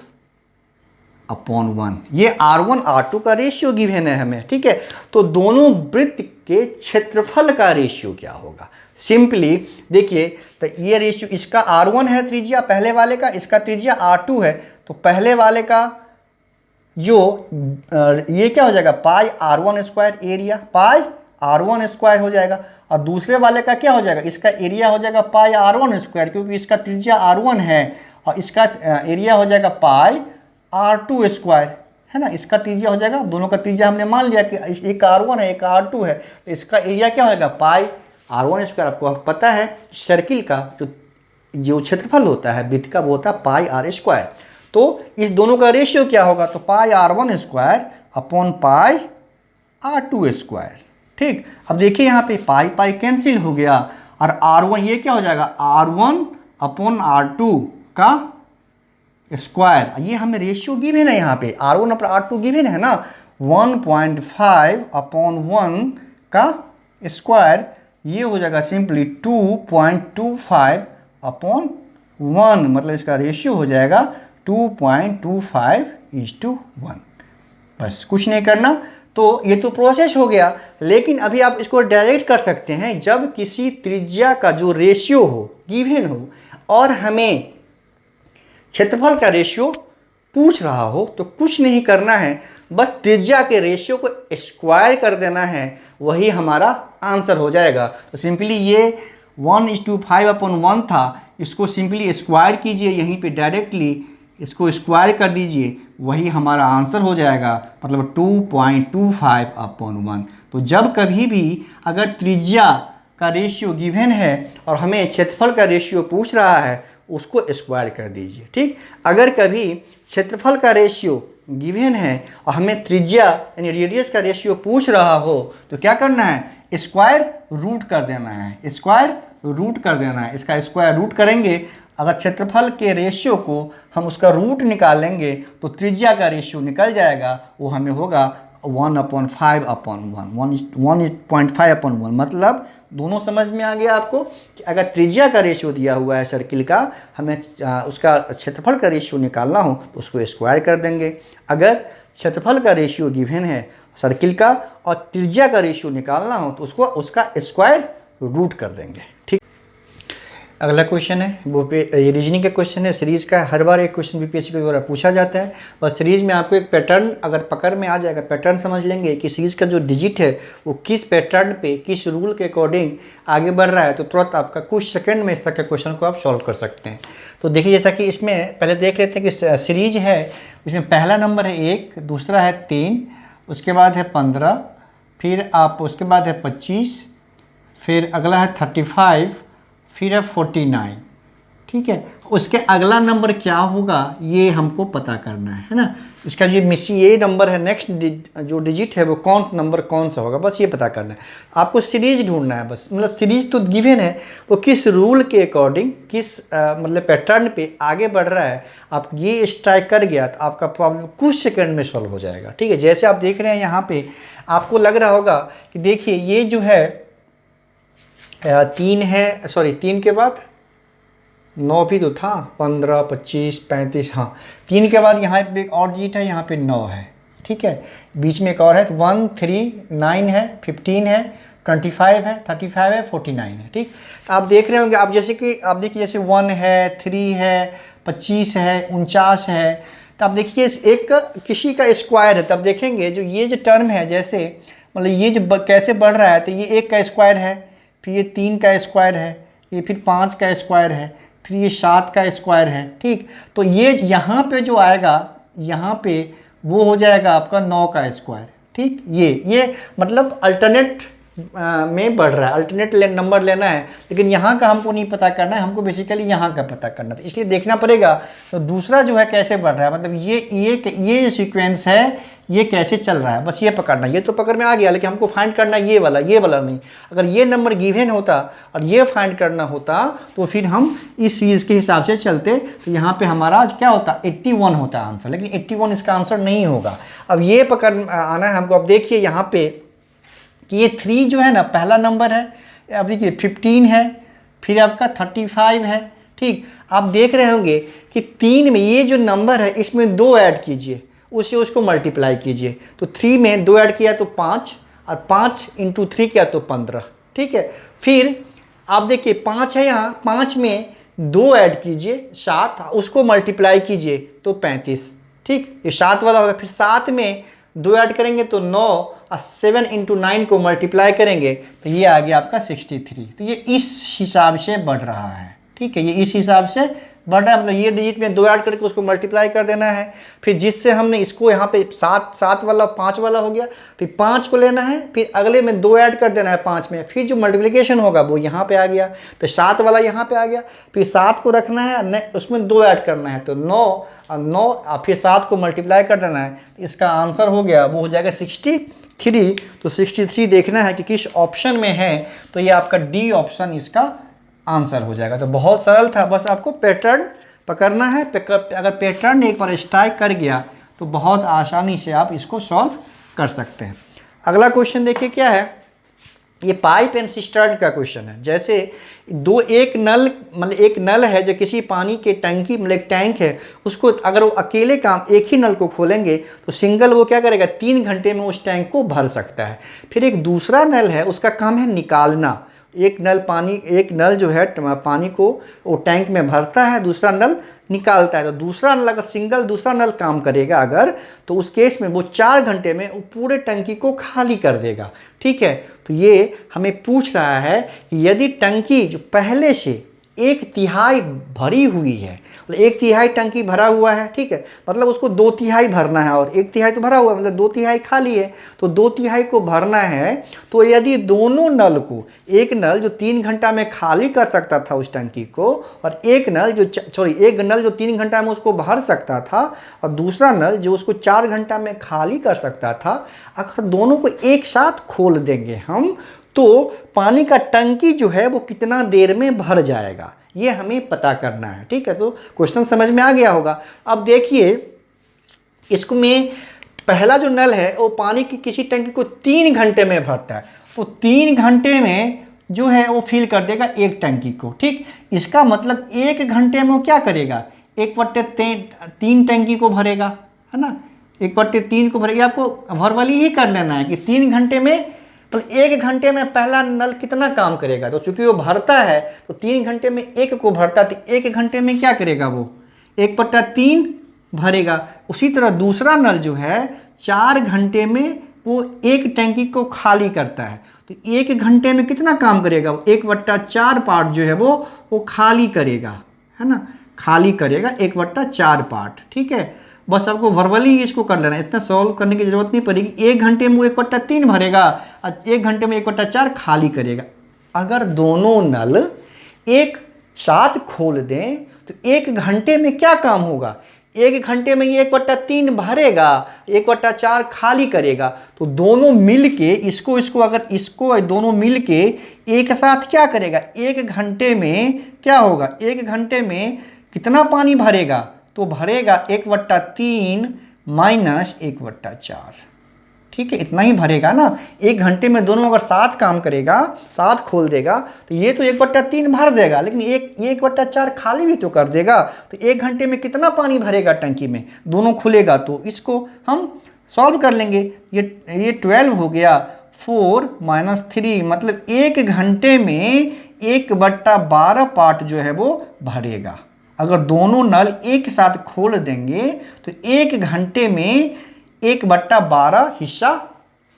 अपॉन 1। ये R1 R2 का रेशियो गिवन है हमें। ठीक है, तो दोनों वृत्त के क्षेत्रफल का रेशियो क्या होगा? सिंपली देखिए, तो ये रेशियो, इसका R1 है त्रिज्या पहले वाले का, इसका त्रिज्या R2 है, तो पहले वाले का जो ये क्या हो जाएगा, पाई R1 स्क्वायर एरिया, पाई R1 स्क्वायर हो जाएगा, और दूसरे वाले का क्या हो जाएगा, इसका एरिया हो जाएगा पाई R1 स्क्वायर, क्योंकि इसका त्रिज्या R1 है, और इसका एरिया हो जाएगा पाई R2 स्क्वायर, है ना। इसका त्रिज्या हो जाएगा, दोनों का त्रिज्या हमने मान लिया कि एक R1 है एक R2 है, तो इसका एरिया क्या होगा, पाई R1 स्क्वायर। आपको पता है सर्किल का जो क्षेत्रफल होता है वृत्त का वो होता है पाई R स्क्वायर, तो इस दोनों का रेशियो क्या होगा, तो पाई R1 square upon pi R2 square. ठीक, अब देखिए यहाँ पे पाई पाई कैंसिल हो गया, और R1 ये क्या हो जाएगा, R1 अपॉन R2 का स्क्वायर। ये हमें रेशियो गिवन है, यहाँ पे R1 अपॉन R2 गिवन है ना, 1.5 अपॉन 1 का स्क्वायर, ये हो जाएगा सिंपली 2.25 अपॉन 1, मतलब इसका रेशियो हो जाएगा 2.25:1। बस कुछ नहीं करना, तो ये तो प्रोसेस हो गया। लेकिन अभी आप इसको डायरेक्ट कर सकते हैं, जब किसी त्रिज्या का जो रेशियो हो गिवन हो और हमें क्षेत्रफल का रेशियो पूछ रहा हो, तो कुछ नहीं करना है, बस त्रिज्या के रेशियो को स्क्वायर कर देना है, वही हमारा आंसर हो जाएगा। तो सिंपली ये 1:5/1 था, इसको सिंपली स्क्वायर कीजिए, यहीं पे डायरेक्टली इसको स्क्वायर कर दीजिए, वही हमारा आंसर हो जाएगा, मतलब 2.25/1। तो जब कभी भी अगर त्रिज्या का रेशियो गिवन है और हमें क्षेत्रफल का रेशियो पूछ रहा है, उसको स्क्वायर कर दीजिए। ठीक, अगर कभी क्षेत्रफल का रेशियो गिवन है और हमें त्रिज्या यानी रेडियस का रेशियो पूछ रहा हो, तो क्या करना है, स्क्वायर रूट कर देना है, स्क्वायर रूट कर देना है। इसका स्क्वायर रूट करेंगे, अगर क्षेत्रफल के रेशियो को हम उसका रूट निकालेंगे तो त्रिज्या का रेशियो निकल जाएगा, वो हमें होगा 1/5/1, मतलब दोनों समझ में आ गया आपको कि अगर त्रिज्या का रेशियो दिया हुआ है सर्किल का, हमें उसका क्षेत्रफल का रेशियो निकालना हो तो उसको स्क्वायर कर देंगे। अगर क्षेत्रफल का रेशियो गिवन है सर्किल का और त्रिज्या का रेशियो निकालना हो तो उसका स्क्वायर रूट कर देंगे। ठीक, अगला क्वेश्चन है वो ये रीजनिंग का क्वेश्चन है, सीरीज़ का। हर बार एक क्वेश्चन बीपीएससी के द्वारा पूछा जाता है, बस सीरीज़ में आपको एक पैटर्न अगर पकड़ में आ जाएगा, पैटर्न समझ लेंगे कि सीरीज़ का जो डिजिट है वो किस पैटर्न पे किस रूल के अकॉर्डिंग आगे बढ़ रहा है, तो तुरंत आपका कुछ सेकंड में इस तरह के क्वेश्चन को आप सॉल्व कर सकते हैं। तो देखिए, जैसा कि इसमें पहले देख लेते हैं कि सीरीज है, उसमें पहला नंबर है 1, दूसरा है 3, उसके बाद है 15, फिर आप उसके बाद है 25, फिर अगला है 35, फिर है 49। ठीक है, उसके अगला नंबर क्या होगा ये हमको पता करना है ना। इसका जो मिसी ये नंबर है, नेक्स्ट जो डिजिट है वो नंबर कौन सा होगा, बस ये पता करना है। आपको सीरीज ढूंढना है बस, मतलब सीरीज तो गिवन है, वो किस रूल के अकॉर्डिंग किस मतलब पैटर्न पे आगे बढ़ रहा है। आप ये स्ट्राइक कर गया तो आपका प्रॉब्लम कुछ सेकंड में सॉल्व हो जाएगा। ठीक है, जैसे आप देख रहे हैं यहाँ पे आपको लग रहा होगा कि देखिए ये जो है 3 है, सॉरी 3 के बाद 9 भी तो था, 15, 25, 35, हाँ 3 के बाद यहाँ पे एक और डिजिट है, यहाँ पे 9 है। ठीक है, बीच में एक और है, तो 1, 3, 9 है, 15 है, 25 है, 35 है, 49 है। ठीक, आप देख रहे होंगे, आप जैसे कि आप देखिए जैसे 1 है, 3 है, 25 है, 49 है, तो आप देखिए एक किसी का स्क्वायर है, तब देखेंगे जो ये जो टर्म है, जैसे मतलब ये जो कैसे बढ़ रहा है, तो ये 1 का स्क्वायर है, फिर ये 3 का स्क्वायर है, ये फिर 5 का स्क्वायर है, फिर ये 7 का स्क्वायर है। ठीक, तो ये यहाँ पे जो आएगा, यहाँ पे वो हो जाएगा आपका 9 का स्क्वायर। ठीक, ये मतलब अल्टरनेट में बढ़ रहा है, अल्टरनेट नंबर लेना है, लेकिन यहाँ का हमको नहीं पता करना है, हमको बेसिकली यहाँ का पता करना है, तो इसलिए देखना पड़ेगा। तो दूसरा जो है कैसे बढ़ रहा है, मतलब ये सीक्वेंस है, ये कैसे चल रहा है, बस ये पकड़ना। ये तो पकड़ में आ गया, लेकिन हमको फाइंड करना ये वाला नहीं। अगर ये नंबर गिवन होता और ये फाइंड करना होता तो फिर हम इस सीरीज़ के हिसाब से चलते, तो यहाँ पे हमारा क्या होता, 81 होता आंसर, लेकिन 81 इसका आंसर नहीं होगा। अब ये पकड़ आना है हमको। अब देखिए यहाँ पे कि ये 3 जो है ना, पहला नंबर है, अब देखिए 15 है, फिर आपका 35 है। ठीक, आप देख रहे होंगे कि 3 में ये जो नंबर है, इसमें 2 ऐड कीजिए, उससे उसको मल्टीप्लाई कीजिए, तो 3 में 2 ऐड किया तो 5, और 5 × 3 किया तो 15। ठीक है, फिर आप देखिए 5 है यहाँ, 5 में 2 ऐड कीजिए 7, उसको मल्टीप्लाई कीजिए तो 35। ठीक, ये 7 वाला होगा। फिर 7 में 2 ऐड करेंगे तो 9, और 7 × 9 को मल्टीप्लाई करेंगे तो ये आ गया आपका 63। तो ये इस हिसाब से बढ़ रहा है। ठीक है, ये इस हिसाब से बढ़ रहा है, मतलब ये डिजिट में 2 ऐड करके उसको मल्टीप्लाई कर देना है। फिर जिससे हमने इसको यहाँ पे 7 वाला 5 वाला हो गया, फिर 5 को लेना है, फिर अगले में 2 ऐड कर देना है 5 में, फिर जो मल्टीप्लिकेशन होगा वो यहाँ पे आ गया, तो 7 वाला यहाँ पे आ गया। फिर 7 को रखना है, उसमें 2 ऐड करना है तो 9, और 9 और फिर 7 को मल्टीप्लाई कर देना है। इसका आंसर हो गया, वो हो जाएगा 63। तो 63 देखना है कि किस ऑप्शन में है, तो ये आपका डी ऑप्शन इसका आंसर हो जाएगा। तो बहुत सरल था, बस आपको पैटर्न पकड़ना है। अगर पैटर्न एक बार स्ट्राइक कर गया तो बहुत आसानी से आप इसको सॉल्व कर सकते हैं। अगला क्वेश्चन देखिए क्या है, ये पाइप एंड सिस्टर्न का क्वेश्चन है। जैसे एक नल है जो किसी पानी के टंकी, मतलब एक टैंक है, उसको अगर वो अकेले काम एक ही नल को खोलेंगे तो सिंगल वो क्या करेगा, 3 घंटे में उस टैंक को भर सकता है। फिर एक दूसरा नल है, उसका काम है निकालना। एक नल जो है पानी को वो टैंक में भरता है, दूसरा नल निकालता है। तो दूसरा नल अगर दूसरा नल काम करेगा अगर, तो उस केस में वो 4 घंटे में वो पूरे टंकी को खाली कर देगा। ठीक है, तो ये हमें पूछ रहा है कि यदि टंकी जो पहले से 1/3 भरी हुई है, मतलब 1/3 टंकी भरा हुआ है, ठीक है, मतलब उसको 2/3 भरना है, और 1/3 तो भरा हुआ है, मतलब 2/3 खाली है, तो 2/3 को भरना है। तो यदि दोनों नल को, एक नल जो 3 घंटा में खाली कर सकता था उस टंकी को, और एक नल जो 3 घंटा में उसको भर सकता था, और दूसरा नल जो उसको 4 घंटा में खाली कर सकता था, अगर दोनों को एक साथ खोल देंगे हम, तो पानी का टंकी जो है वो कितना देर में भर जाएगा, ये हमें पता करना है। ठीक है, तो क्वेश्चन समझ में आ गया होगा। अब देखिए इसको में पहला जो नल है वो पानी की किसी टंकी को 3 घंटे में भरता है, तो 3 घंटे में जो है वो फिल कर देगा एक टंकी को। ठीक, इसका मतलब 1 घंटे में वो क्या करेगा, 1/3 टंकी को भरेगा, है ना, 1/3 को भरेगा। आपको वर्बली ही कर लेना है कि 3 घंटे में, तो 1 घंटे में पहला नल कितना काम करेगा, तो चूंकि वो भरता है तो 3 घंटे में 1 को भरता है, तो 1 घंटे में क्या करेगा, वो 1/3 भरेगा। उसी तरह दूसरा नल जो है 4 घंटे में वो एक टंकी को खाली करता है, तो 1 घंटे में कितना काम करेगा, वो 1/4 पार्ट जो है वो खाली करेगा, है ना, खाली करेगा 1/4 पार्ट। ठीक है, बस आपको वर्बली इसको कर लेना है, इतना सॉल्व करने की जरूरत नहीं पड़ेगी। 1 घंटे में वो 1/3 भरेगा और 1 घंटे में 1/4 खाली करेगा। अगर दोनों नल एक साथ खोल दें तो 1 घंटे में क्या काम होगा, 1 घंटे में ये 1/3 भरेगा, 1/4 खाली करेगा, तो दोनों मिल के इसको दोनों मिल के एक साथ क्या करेगा, 1 घंटे में क्या होगा, 1 घंटे में कितना पानी भरेगा, तो भरेगा 1/3 माइनस 1/4। ठीक है, इतना ही भरेगा ना। 1 घंटे में दोनों अगर साथ काम करेगा, साथ खोल देगा, तो ये तो 1/3 भर देगा, लेकिन ये 1/4 खाली भी तो कर देगा, तो 1 घंटे में कितना पानी भरेगा टंकी में, दोनों खुलेगा। तो इसको हम सॉल्व कर लेंगे। ये 12 हो गया, 4 - 3 मतलब 1 घंटे में 1/12 पार्ट जो है वो भरेगा। अगर दोनों नल एक साथ खोल देंगे तो 1 घंटे में 1/12 हिस्सा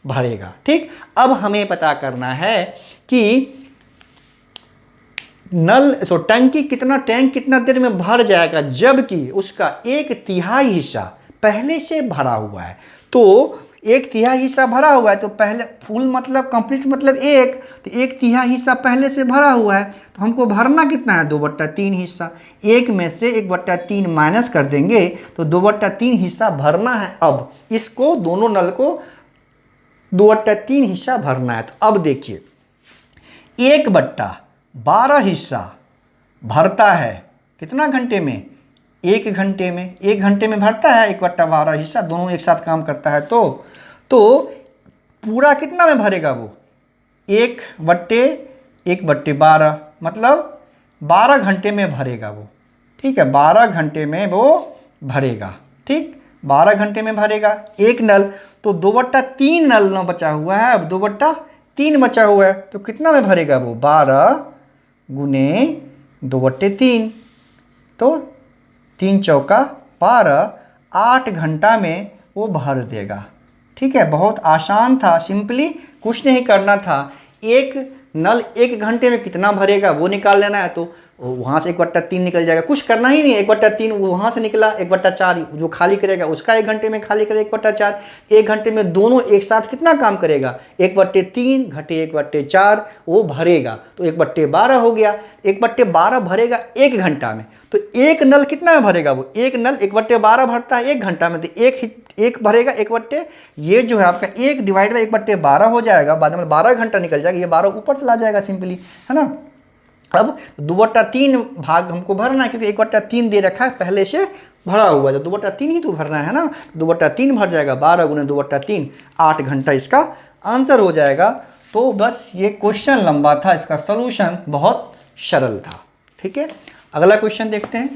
भरेगा। ठीक, अब हमें पता करना है कि टैंक कितना देर में भर जाएगा, जबकि उसका 1/3 हिस्सा पहले से भरा हुआ है। तो 1/3 हिस्सा भरा हुआ है तो पहले फुल मतलब कंप्लीट मतलब 1, तो 1/3 हिस्सा पहले से भरा हुआ है, तो हमको भरना कितना है 2/3 हिस्सा। 1 में से 1/3 माइनस कर देंगे तो 2/3 हिस्सा भरना है। अब इसको दोनों नल को 2/3 हिस्सा भरना है। तो अब देखिए 1/12 हिस्सा भरता है कितना घंटे में, 1 घंटे में। 1 घंटे में भरता है 1/12 हिस्सा, दोनों एक साथ काम करता है। तो पूरा कितना में भरेगा वो 1/12 मतलब 12 घंटे में भरेगा वो। ठीक है, 12 घंटे में वो भरेगा। ठीक, 12 घंटे में भरेगा एक नल। तो 2/3 नल ना बचा हुआ है, अब 2/3 बचा हुआ है, तो कितना में भरेगा वो 12 गुने 2/3, तो 3 चौका 12, 8 घंटा में वो भर देगा। ठीक है, बहुत आसान था, सिंपली कुछ नहीं करना था। एक नल 1 घंटे में कितना भरेगा वो निकाल लेना है, तो वहाँ से 1/3 निकल जाएगा, कुछ करना ही नहीं है। 1/3 वहाँ से निकला, 1/4 जो खाली करेगा उसका 1 घंटे में खाली करेगा 1/4। 1 घंटे में दोनों एक साथ कितना काम करेगा 1/3 घटे 1/4 वो भरेगा, तो 1/12 हो गया। 1/12 भरेगा 1 घंटा में, तो एक नल कितना में भरेगा वो, एक नल 1/12 भरता है 1 घंटा में, तो एक भरेगा 1/, ये जो है आपका 1 डिवाइड बाई 1/12 हो जाएगा, बाद में 12 घंटा निकल जाएगा, ये 12 ऊपर चला जाएगा सिंपली, है ना। अब 2/3 भाग हमको भरना है, क्योंकि 1/3 दे रखा है पहले से भरा हुआ है, तो 2/3 ही तो भरना है ना। 2/3 भर जाएगा, 12 गुने 2/3 8 घंटा इसका आंसर हो जाएगा। तो बस ये क्वेश्चन लंबा था, इसका सॉल्यूशन बहुत सरल था। ठीक है, अगला क्वेश्चन देखते हैं।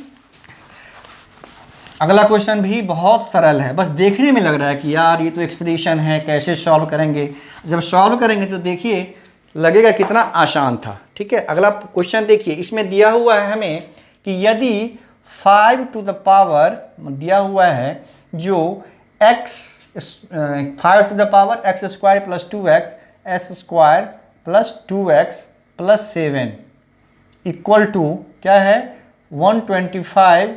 अगला क्वेश्चन भी बहुत सरल है, बस देखने में लग रहा है कि यार ये तो एक्सप्रेशन है, कैसे सॉल्व करेंगे। जब सॉल्व करेंगे तो देखिए लगेगा कितना आसान था। ठीक है, अगला क्वेश्चन देखिए, इसमें दिया हुआ है हमें कि यदि 5 टू द पावर दिया हुआ है जो x 5 to the power x² plus 2x s² plus 2x plus 7 equal to क्या है 125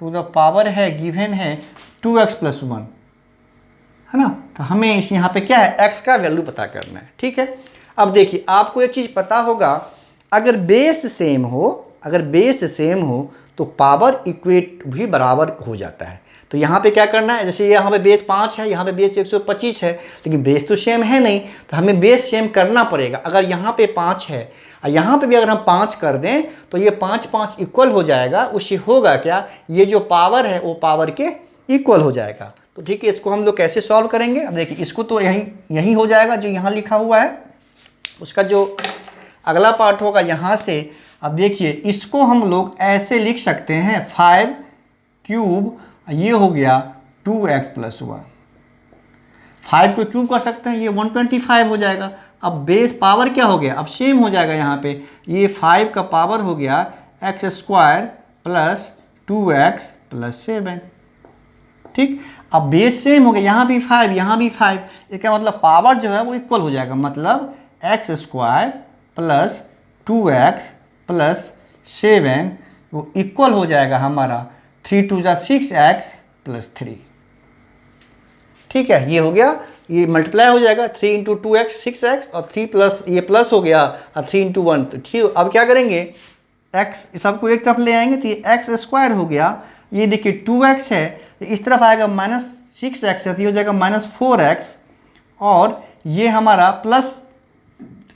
टू द पावर है गिवन है 2x प्लस 1, है ना। तो हमें इस यहाँ पे क्या है x का वैल्यू पता करना है। ठीक है, अब देखिए आपको एक चीज़ पता होगा, अगर बेस सेम हो तो पावर इक्वेट भी बराबर हो जाता है। तो यहाँ पे क्या करना है, जैसे यहाँ पे बेस 5 है, यहाँ पे बेस 125 है, लेकिन बेस तो सेम है नहीं, तो हमें बेस सेम करना पड़ेगा। अगर यहाँ पे 5 है और यहाँ पे भी अगर हम 5 कर दें तो ये 5 इक्वल हो जाएगा। उससे होगा क्या, ये जो पावर है वो पावर के इक्वल हो जाएगा। तो ठीक है, इसको हम लोग कैसे सॉल्व करेंगे। अब देखिए इसको तो यही हो जाएगा जो यहाँ लिखा हुआ है, उसका जो अगला पार्ट होगा यहाँ से। अब देखिए इसको हम लोग ऐसे लिख सकते हैं 5 क्यूब, ये हो गया 2x प्लस 1। 5 को क्यूब कर सकते हैं, ये 125 हो जाएगा। अब बेस पावर क्या हो गया, अब सेम हो जाएगा। यहाँ पे ये 5 का पावर हो गया x² प्लस 2x प्लस 7। ठीक, अब बेस सेम हो गया, यहाँ भी 5 यहाँ भी 5, इसका मतलब पावर जो है वो इक्वल हो जाएगा, मतलब x² प्लस 2x प्लस 7 वो इक्वल हो जाएगा हमारा 3 2 6x प्लस 3। ठीक है, ये हो गया, ये मल्टीप्लाई हो जाएगा 3 इंटू 2x 6x और 3 प्लस ये प्लस हो गया और 3 इंटू 1 तो ठीक। अब क्या करेंगे x सबको एक तरफ ले आएंगे तो ये x² हो गया। ये देखिए 2x है, इस तरफ आएगा -6x है, तो ये हो जाएगा -4x, और ये हमारा प्लस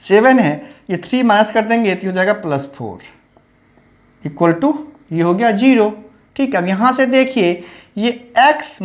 7 है, ये 3 माइनस कर देंगे तो हो जाएगा +4 इक्वल टू ये हो गया 0। ठीक है, अब यहाँ से देखिए ये x -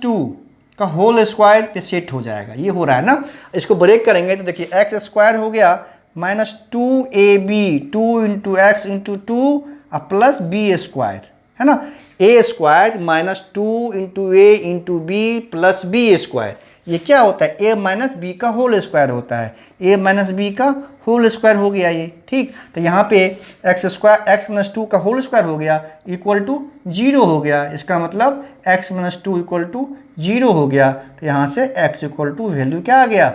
2 का होल स्क्वायर पे सेट हो जाएगा, ये हो रहा है ना। इसको ब्रेक करेंगे तो देखिए x² हो गया -2ab 2 into x into 2 plus b², है ना। a² -2 into a into b plus b², ये क्या होता है, ए माइनस बी का होल स्क्वायर होता है, ए माइनस बी का होल स्क्वायर हो गया ये, ठीक। तो यहाँ पे X square X minus two का होल स्क्वायर हो गया इक्वल टू 0 हो गया, इसका मतलब X minus two equal to 0 हो गया। तो यहाँ से एक्स इक्वल टू वैल्यू क्या आ गया,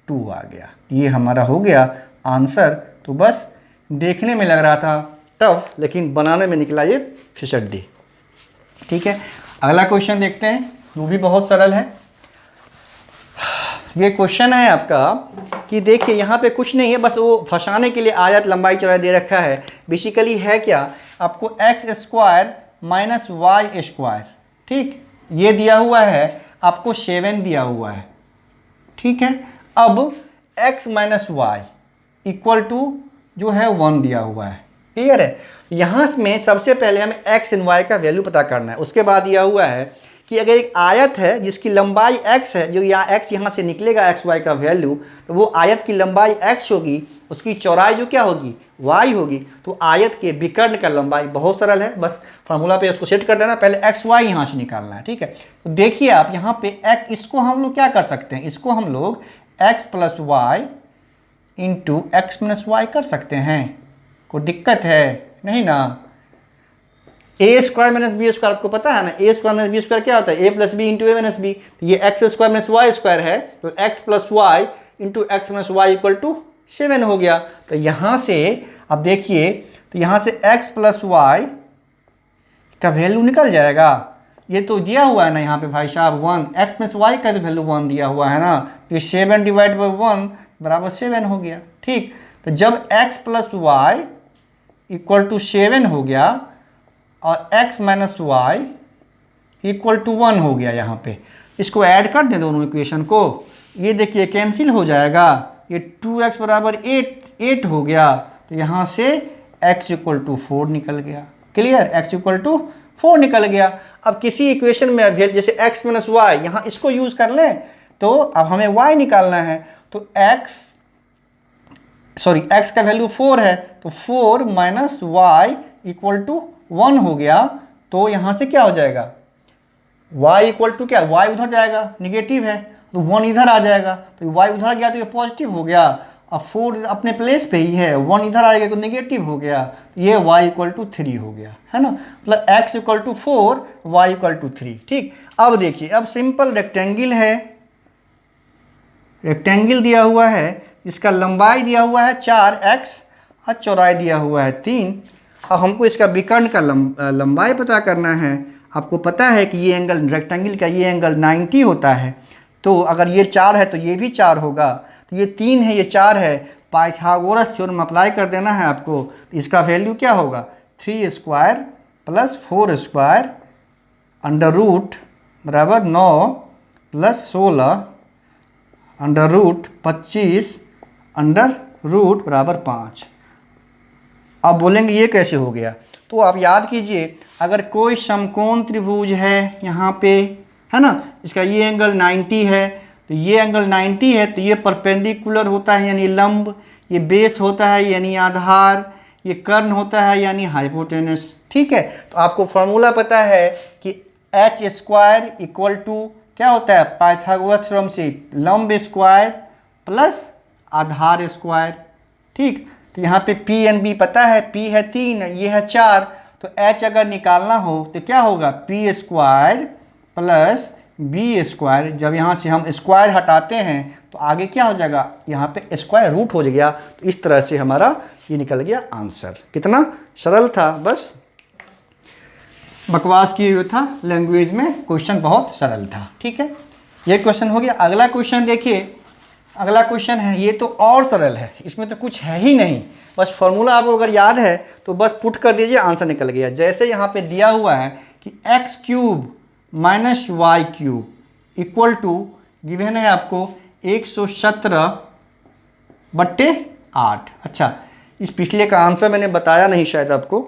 2 आ गया। ये हमारा हो गया आंसर। तो बस देखने में लग रहा था टफ, लेकिन बनाने में निकला ये फिसड्डी, ठीक है। अगला क्वेश्चन देखते हैं, वो भी बहुत सरल है। ये क्वेश्चन है आपका कि देखिए यहाँ पे कुछ नहीं है, बस वो फंसाने के लिए आयत लंबाई चौड़ाई दे रखा है। बेसिकली है क्या, आपको X square minus Y square, ठीक, ये दिया हुआ है, आपको 7 दिया हुआ है, ठीक है। अब x minus Y equal to जो है 1 दिया हुआ है, क्लियर है। यहाँ में सबसे पहले हमें x एंड y का वैल्यू पता करना है। उसके बाद दिया हुआ है कि अगर एक आयत है जिसकी लंबाई x है, जो x यहाँ से निकलेगा x y का वैल्यू, तो वो आयत की लंबाई x होगी, उसकी चौड़ाई जो क्या होगी, y होगी। तो आयत के विकर्ण का लंबाई बहुत सरल है, बस फार्मूला पे उसको सेट कर देना, पहले x y यहाँ से निकालना है, ठीक है। तो देखिए आप यहाँ पे x, इसको हम लोग क्या कर सकते हैं, इसको हम लोग x plus y into x minus y कर सकते हैं, कोई दिक्कत है नहीं ना। A square minus b square आपको पता है ना, a square minus b square क्या होता है, a plus b into a minus b. तो ये x square minus Y square है, तो x plus y into x minus Y equal to 7 हो गया। तो यहाँ से अब देखिए, तो यहाँ से एक्स प्लस वाई का वैल्यू निकल जाएगा, ये तो दिया हुआ है ना यहाँ पे भाई साहब 1, एक्स प्लस वाई का तो वैल्यू 1 दिया हुआ है ना, तो ये 7 डिवाइड बाई 1 बराबर 7 हो गया, ठीक। तो जब x plus y equal to 7 हो गया और x minus Y equal to 1 हो गया, यहाँ पे इसको ऐड कर दें दोनों इक्वेशन को, ये देखिए कैंसिल हो जाएगा, ये 2x बराबर 8 हो गया। तो यहाँ से x इक्वल टू 4 निकल गया, क्लियर, x इक्वल टू 4 निकल गया। अब किसी इक्वेशन में जैसे x माइनस वाई, यहाँ इसको यूज़ कर लें, तो अब हमें y निकालना है, तो x का वैल्यू 4 है, तो 4 माइनस वाई इक्वल टू 1 हो गया। तो यहाँ से क्या हो जाएगा, y इक्वल टू क्या, y उधर जाएगा, निगेटिव है, तो 1 इधर आ जाएगा, तो y उधर गया तो ये पॉजिटिव हो गया। अब 4 अपने प्लेस पे ही है, 1 इधर आएगा तो नेगेटिव हो गया, ये y इक्वल टू 3 हो गया, है ना। मतलब x equal to 4, y equal to 3, ठीक। अब देखिए, अब सिंपल रेक्टेंगल है, रेक्टेंगल दिया हुआ है, इसका लंबाई दिया हुआ है 4x और चौड़ाई दिया हुआ है 3। अब हमको इसका विकर्ण का लंबाई पता करना है। आपको पता है कि ये एंगल रेक्टेंगल का ये एंगल 90 होता है, तो अगर ये 4 है तो ये भी 4 होगा, तो ये 3 है ये 4 है, पाइथागोरस थ्योरम अप्लाई कर देना है आपको। इसका वैल्यू क्या होगा, 3 square plus 4 square under root बराबर 9 plus 16 under root 25 under root बराबर 5। आप बोलेंगे ये कैसे हो गया, तो आप याद कीजिए, अगर कोई समकोण त्रिभुज है यहाँ पे, है ना, इसका ये एंगल 90 है, तो ये एंगल 90 है, तो ये परपेंडिकुलर होता है यानी लंब, ये बेस होता है यानी आधार, ये कर्ण होता है यानी हाइपोटेनस, ठीक है। तो आपको फॉर्मूला पता है कि एच स्क्वायर इक्वल टू क्या होता है, पाइथागोरस थ्योरम से लंब स्क्वायर प्लस आधार स्क्वायर, ठीक। तो यहाँ पे P एंड B पता है, P है 3, ये है 4, तो H अगर निकालना हो तो क्या होगा, P square plus B square. जब यहाँ से हम स्क्वायर हटाते हैं तो आगे क्या हो जाएगा, यहाँ पे स्क्वायर रूट हो गया। तो इस तरह से हमारा ये निकल गया आंसर। कितना सरल था, बस बकवास किए हुए था, लैंग्वेज में क्वेश्चन बहुत सरल था, ठीक है। ये क्वेश्चन हो गया। अगला क्वेश्चन देखिए, अगला क्वेश्चन है, ये तो और सरल है, इसमें तो कुछ है ही नहीं, बस फॉर्मूला आपको अगर याद है तो बस पुट कर दीजिए, आंसर निकल गया। जैसे यहाँ पे दिया हुआ है कि x cube minus y cube equal to given है आपको 117/8। अच्छा, इस पिछले का आंसर मैंने बताया नहीं, शायद आपको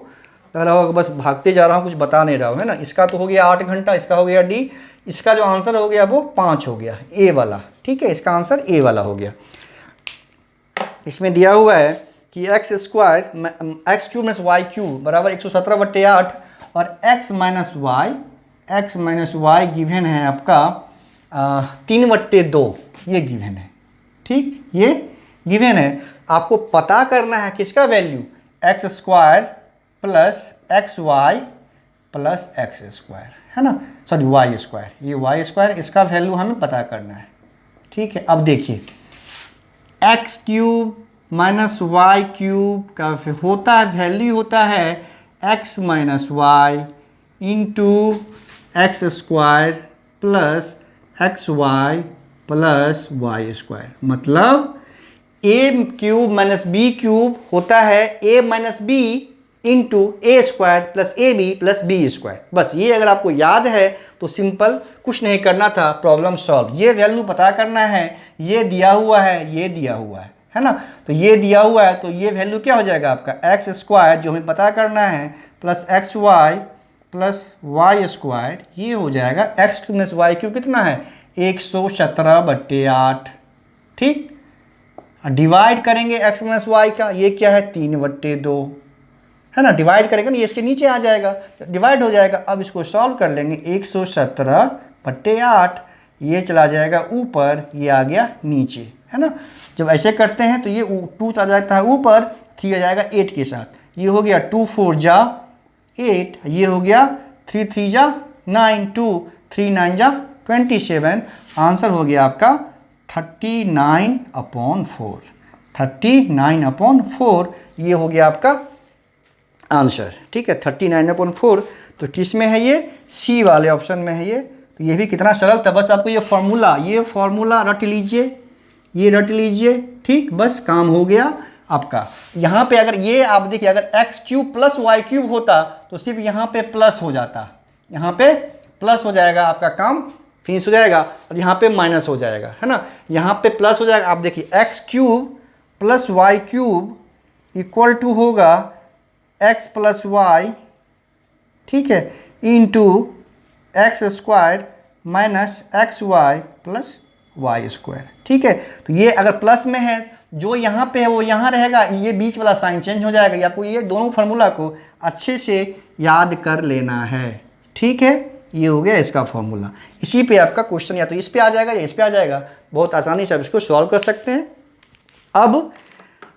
लग रहा होगा बस भागते जा रहा हूँ, कुछ बता नहीं रहा हूँ, है ना। इसका तो हो गया 8 घंटा, इसका हो गया डी, इसका जो आंसर हो गया वो 5 हो गया, ए वाला, ठीक है। इसका आंसर ए वाला हो गया। इसमें दिया हुआ है कि x cube minus y cube बराबर 117/8 और एक्स माइनस वाई गिवन है आपका 3/2 ये गिवन है, ठीक, ये गिवन है। आपको पता करना है किसका value, x² plus XY plus x², है ना, सॉरी y², ये y², इसका वैल्यू हमें पता करना है, ठीक है। अब देखिए x³ माइनस y³ का होता है वैल्यू होता है x minus y into x² plus XY plus y², मतलब a³ माइनस b³ होता है a minus b into a² plus ab plus b²। बस ये अगर आपको याद है तो सिंपल, कुछ नहीं करना था, प्रॉब्लम सॉल्व। ये वैल्यू पता करना है, ये दिया हुआ है, ये दिया हुआ है ना, तो ये दिया हुआ है तो ये वैल्यू क्या हो जाएगा आपका x² जो हमें पता करना है प्लस XY प्लस y², ये हो जाएगा x³ माइनस y³ कितना है 117/8, ठीक। डिवाइड करेंगे x माइनस वाई का, ये क्या है 3/2, है ना, डिवाइड करेंगे ना, ये इसके नीचे आ जाएगा, डिवाइड हो जाएगा। अब इसको सॉल्व कर लेंगे, 117/8 ये चला जाएगा ऊपर, ये आ गया नीचे, है ना। जब ऐसे करते हैं तो ये 2 चला जाता है ऊपर, 3 आ जाएगा 8 के साथ, ये हो गया 2 4 जा 8, ये हो गया 3 3 जा 9, 2 3 9 जा 27, आंसर हो गया आपका 39/4, 39/4 ये हो गया आपका आंसर, ठीक है, 39/4। तो किस में है ये, सी वाले ऑप्शन में है ये। तो ये भी कितना सरल था, बस आपको ये फॉर्मूला रट लीजिए, ये रट लीजिए, ठीक, बस काम हो गया आपका। यहाँ पे अगर ये आप देखिए, अगर x³ प्लस y³ होता तो सिर्फ यहाँ पे प्लस हो जाता, यहाँ पे प्लस हो जाएगा, आपका काम फिनिश हो जाएगा, और यहाँ पे माइनस हो जाएगा, है ना, यहाँ पे प्लस हो जाएगा। आप देखिए x³ plus y³ equal to होगा x प्लस वाई, ठीक है, into x² minus XY plus y², ठीक है। तो ये अगर प्लस में है, जो यहाँ पे है वो यहाँ रहेगा, ये बीच वाला साइन चेंज हो जाएगा। ये आपको ये दोनों फार्मूला को अच्छे से याद कर लेना है, ठीक है। ये हो गया इसका फॉर्मूला। इसी पे आपका क्वेश्चन या तो इस पे आ जाएगा या इस पे आ जाएगा, बहुत आसानी से आप इसको सॉल्व कर सकते हैं। अब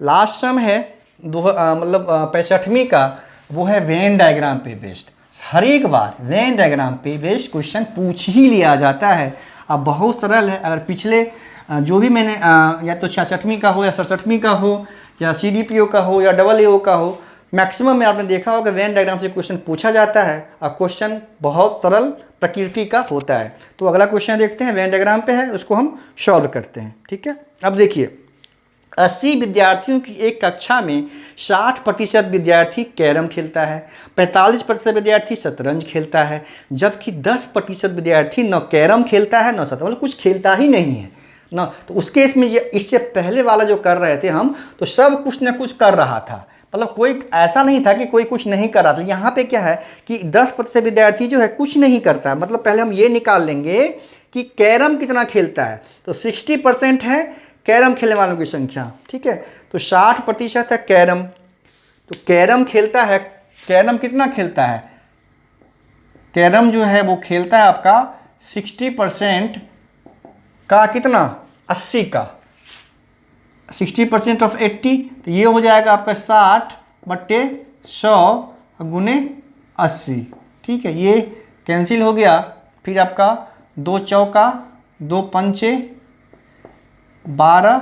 लास्ट सम है मतलब 65वीं का, वो है वेन डायग्राम पे बेस्ड। हर एक बार वेन डायग्राम पे बेस्ड क्वेश्चन पूछ ही लिया जाता है। अब बहुत सरल है, अगर पिछले जो भी मैंने या तो 66वीं का हो या 67वीं का हो या CDPO का हो या AAO का हो, मैक्सिमम में आपने देखा होगा वेन डायग्राम से क्वेश्चन पूछा जाता है और क्वेश्चन बहुत सरल प्रकृति का होता है। तो अगला क्वेश्चन देखते हैं, वेन डायग्राम पे है, उसको हम सॉल्व करते हैं, ठीक है। अब देखिए 80 विद्यार्थियों की एक कक्षा में 60% विद्यार्थी कैरम खेलता है, 45% विद्यार्थी शतरंज खेलता है, जबकि 10% विद्यार्थी न कैरम खेलता है न शतरंज, मतलब कुछ खेलता ही नहीं है ना। तो उस केस में ये इससे पहले वाला जो कर रहे थे हम, तो सब कुछ न कुछ कर रहा था, मतलब कोई ऐसा नहीं था कि कोई कुछ नहीं कर रहा था। यहाँ पे क्या है कि 10% विद्यार्थी जो है कुछ नहीं करता है। मतलब पहले हम ये निकाल लेंगे कि कैरम कितना खेलता है, तो 60% है कैरम खेलने वालों की संख्या, ठीक है। तो 60% है कैरम, तो कैरम खेलता है, कैरम कितना खेलता है, कैरम जो है वो खेलता है आपका 60% का कितना 80 का, 60% ऑफ 80, तो ये हो जाएगा आपका 60/100 गुने 80, ठीक है। ये कैंसिल हो गया, फिर आपका 2 चौका 2 पंचे 12,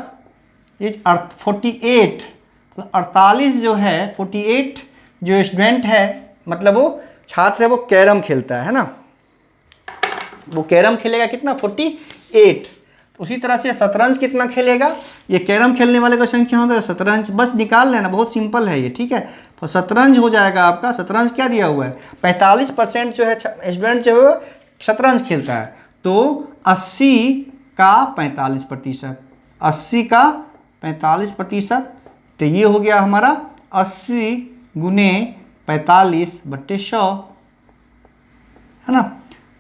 ये 48, 48 जो है 48 जो स्टूडेंट है, मतलब वो छात्र है, वो कैरम खेलता है ना, वो कैरम खेलेगा कितना 48। उसी तरह से शतरंज कितना खेलेगा, ये कैरम खेलने वाले का संख्या होगा, शतरंज बस निकाल लेना, बहुत सिंपल है ये, ठीक है। तो शतरंज हो जाएगा आपका, शतरंज क्या दिया हुआ है 45% जो है स्टूडेंट जो है शतरंज खेलता है, तो 80 का 45%, 80 का 45%, तो ये हो गया हमारा 80 गुने 45/100, है ना।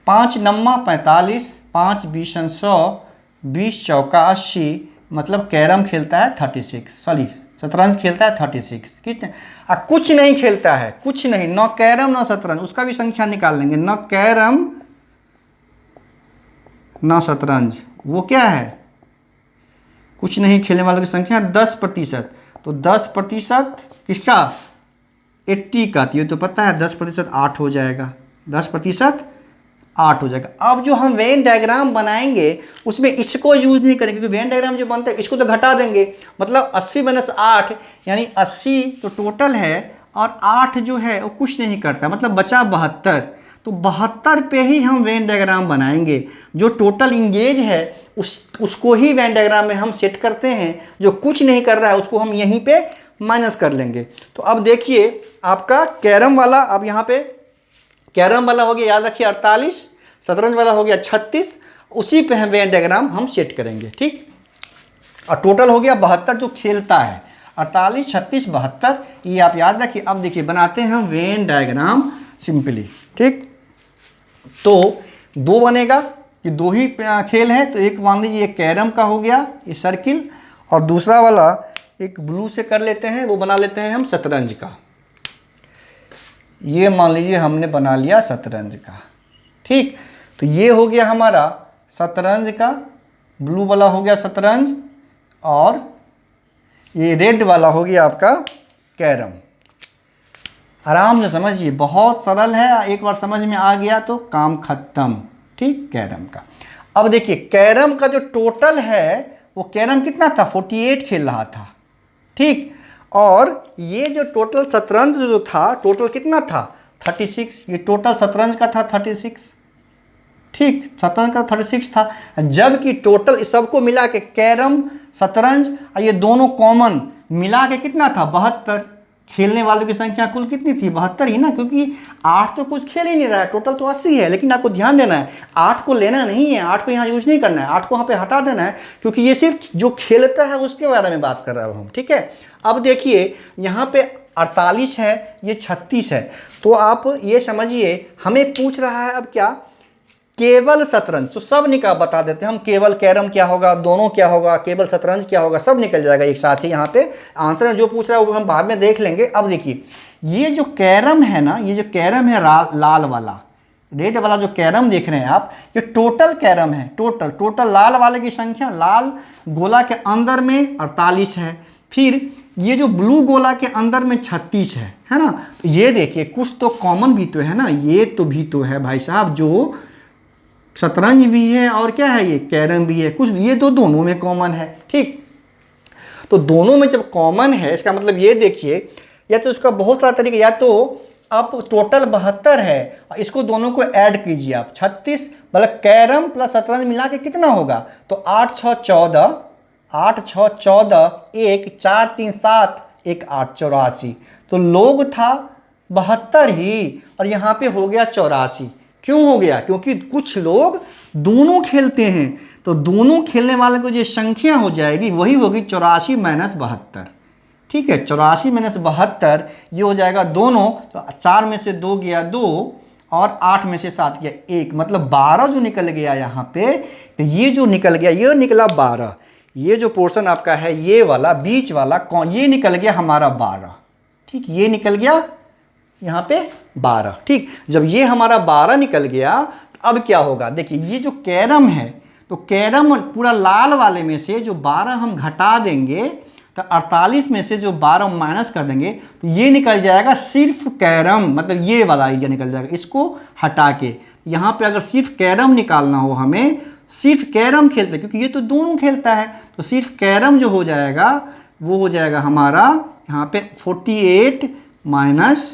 5 नम्मा 45, 5 20 100, 20 चौका 80, मतलब कैरम खेलता है 36, सॉरी शतरंज खेलता है 36, कितने कुछ नहीं खेलता है, कुछ नहीं, न कैरम न शतरंज, उसका भी संख्या निकाल लेंगे, न कैरम ना शतरंज, वो क्या है, कुछ नहीं खेलने वालों की संख्या 10%। तो 10% किसका, 80 का। तो ये तो पता है 10% 8 हो जाएगा, 10% 8 हो जाएगा। अब जो हम वेन डायग्राम बनाएंगे उसमें इसको यूज नहीं करेंगे, क्योंकि वेन डायग्राम जो बनता है इसको तो घटा देंगे। मतलब 80-8 यानी 80 तो टोटल है, और 8 जो है वो कुछ नहीं करता, मतलब बचा 72। तो 72 पे ही हम वेन डायग्राम बनाएंगे। जो टोटल इंगेज है उसको ही वेन डायग्राम में हम सेट करते हैं, जो कुछ नहीं कर रहा है उसको हम यहीं पे माइनस कर लेंगे। तो अब देखिए आपका कैरम वाला, अब यहाँ पे कैरम वाला हो गया, याद रखिए 48, शतरंज वाला हो गया 36, उसी पे हम वेन डायग्राम हम सेट करेंगे, ठीक। और टोटल हो गया 72 जो खेलता है, 48, 36, 72, ये आप याद रखिए। अब देखिए बनाते हैं हम वेन डायग्राम सिंपली, ठीक। तो दो बनेगा कि दो ही खेल है, तो एक मान लीजिए कैरम का हो गया ये सर्किल, और दूसरा वाला एक ब्लू से कर लेते हैं, वो बना लेते हैं हम शतरंज का। ये मान लीजिए हमने बना लिया शतरंज का, ठीक। तो ये हो गया हमारा शतरंज का, ब्लू वाला हो गया शतरंज, और ये रेड वाला हो गया आपका कैरम। आराम से समझिए, बहुत सरल है, एक बार समझ में आ गया तो काम खत्म, ठीक। कैरम का अब देखिए, कैरम का जो टोटल है वो कैरम कितना था, 48 खेल रहा था, ठीक। और ये जो टोटल शतरंज जो था टोटल कितना था, 36। ये टोटल शतरंज का था 36, ठीक। शतरंज का 36 था, जबकि टोटल इस सबको मिला के कैरम, शतरंज और ये दोनों कॉमन मिला के कितना था, 72। खेलने वालों की संख्या कुल कितनी थी, 72 ही ना, क्योंकि 8 तो कुछ खेल ही नहीं रहा है, टोटल तो 80 है। लेकिन आपको ध्यान देना है, 8 को लेना नहीं है, 8 को यहाँ यूज नहीं करना है, 8 को वहाँ पे हटा देना है, क्योंकि ये सिर्फ जो खेलता है उसके बारे में बात कर रहे हैं हम, ठीक है। अब देखिए यहाँ पे 48 है, ये 36 है, तो आप ये समझिए हमें पूछ रहा है अब क्या, केवल शतरंज। तो सब निकाल बता देते हैं हम, केवल कैरम क्या होगा, दोनों क्या होगा, केवल शतरंज क्या होगा, सब निकल जाएगा एक साथ ही। यहाँ पे आंसर जो पूछ रहा है वो हम बाद में देख लेंगे। अब देखिए ये जो कैरम है ना, ये जो कैरम है लाल वाला, रेड वाला जो कैरम देख रहे हैं आप, ये टोटल कैरम है। टोटल लाल वाले की संख्या, लाल गोला के अंदर में 48 है, फिर ये जो ब्लू गोला के अंदर में 36 है ना। तो ये देखिए कुछ तो कॉमन भी तो है ना, ये तो भी तो है भाई साहब, जो शतरंज भी है और क्या है ये कैरम भी है, कुछ ये तो दोनों में कॉमन है, ठीक। तो दोनों में जब कॉमन है इसका मतलब ये देखिए, या तो इसका बहुत सारा तरीका, या तो आप टोटल 72 है, इसको दोनों को ऐड कीजिए आप, 36 मतलब कैरम प्लस शतरंज मिला के कितना होगा, तो 8 6 14, 8 6 14, 1 4 3 7, 1 8 84। तो लोग था 72 ही, और यहाँ पे हो गया 84। क्यों हो गया, क्योंकि कुछ लोग दोनों खेलते हैं, तो दोनों खेलने वाले को जो संख्या हो जाएगी वही होगी 84 - 72, ठीक है। 84 - 72 ये हो जाएगा दोनों, तो 4 में से 2 गया 2, और 8 में से 7 गया 1, मतलब 12 जो निकल गया यहाँ पे। तो ये जो निकल गया, ये निकला 12, ये जो पोर्शन आपका है ये वाला बीच वाला ये निकल गया हमारा 12, ठीक। ये निकल गया यहाँ पे 12, ठीक। जब ये हमारा 12 निकल गया तो अब क्या होगा, देखिए ये जो कैरम है, तो कैरम पूरा लाल वाले में से जो 12 हम घटा देंगे, तो 48 में से जो 12 माइनस कर देंगे, तो ये निकल जाएगा सिर्फ कैरम, मतलब ये वाला एरिया निकल जाएगा। इसको हटा के यहाँ पे अगर सिर्फ कैरम निकालना हो हमें, सिर्फ कैरम खेलते, क्योंकि ये तो दोनों खेलता है, तो सिर्फ कैरम जो हो जाएगा वो हो जाएगा हमारा यहाँ पे 48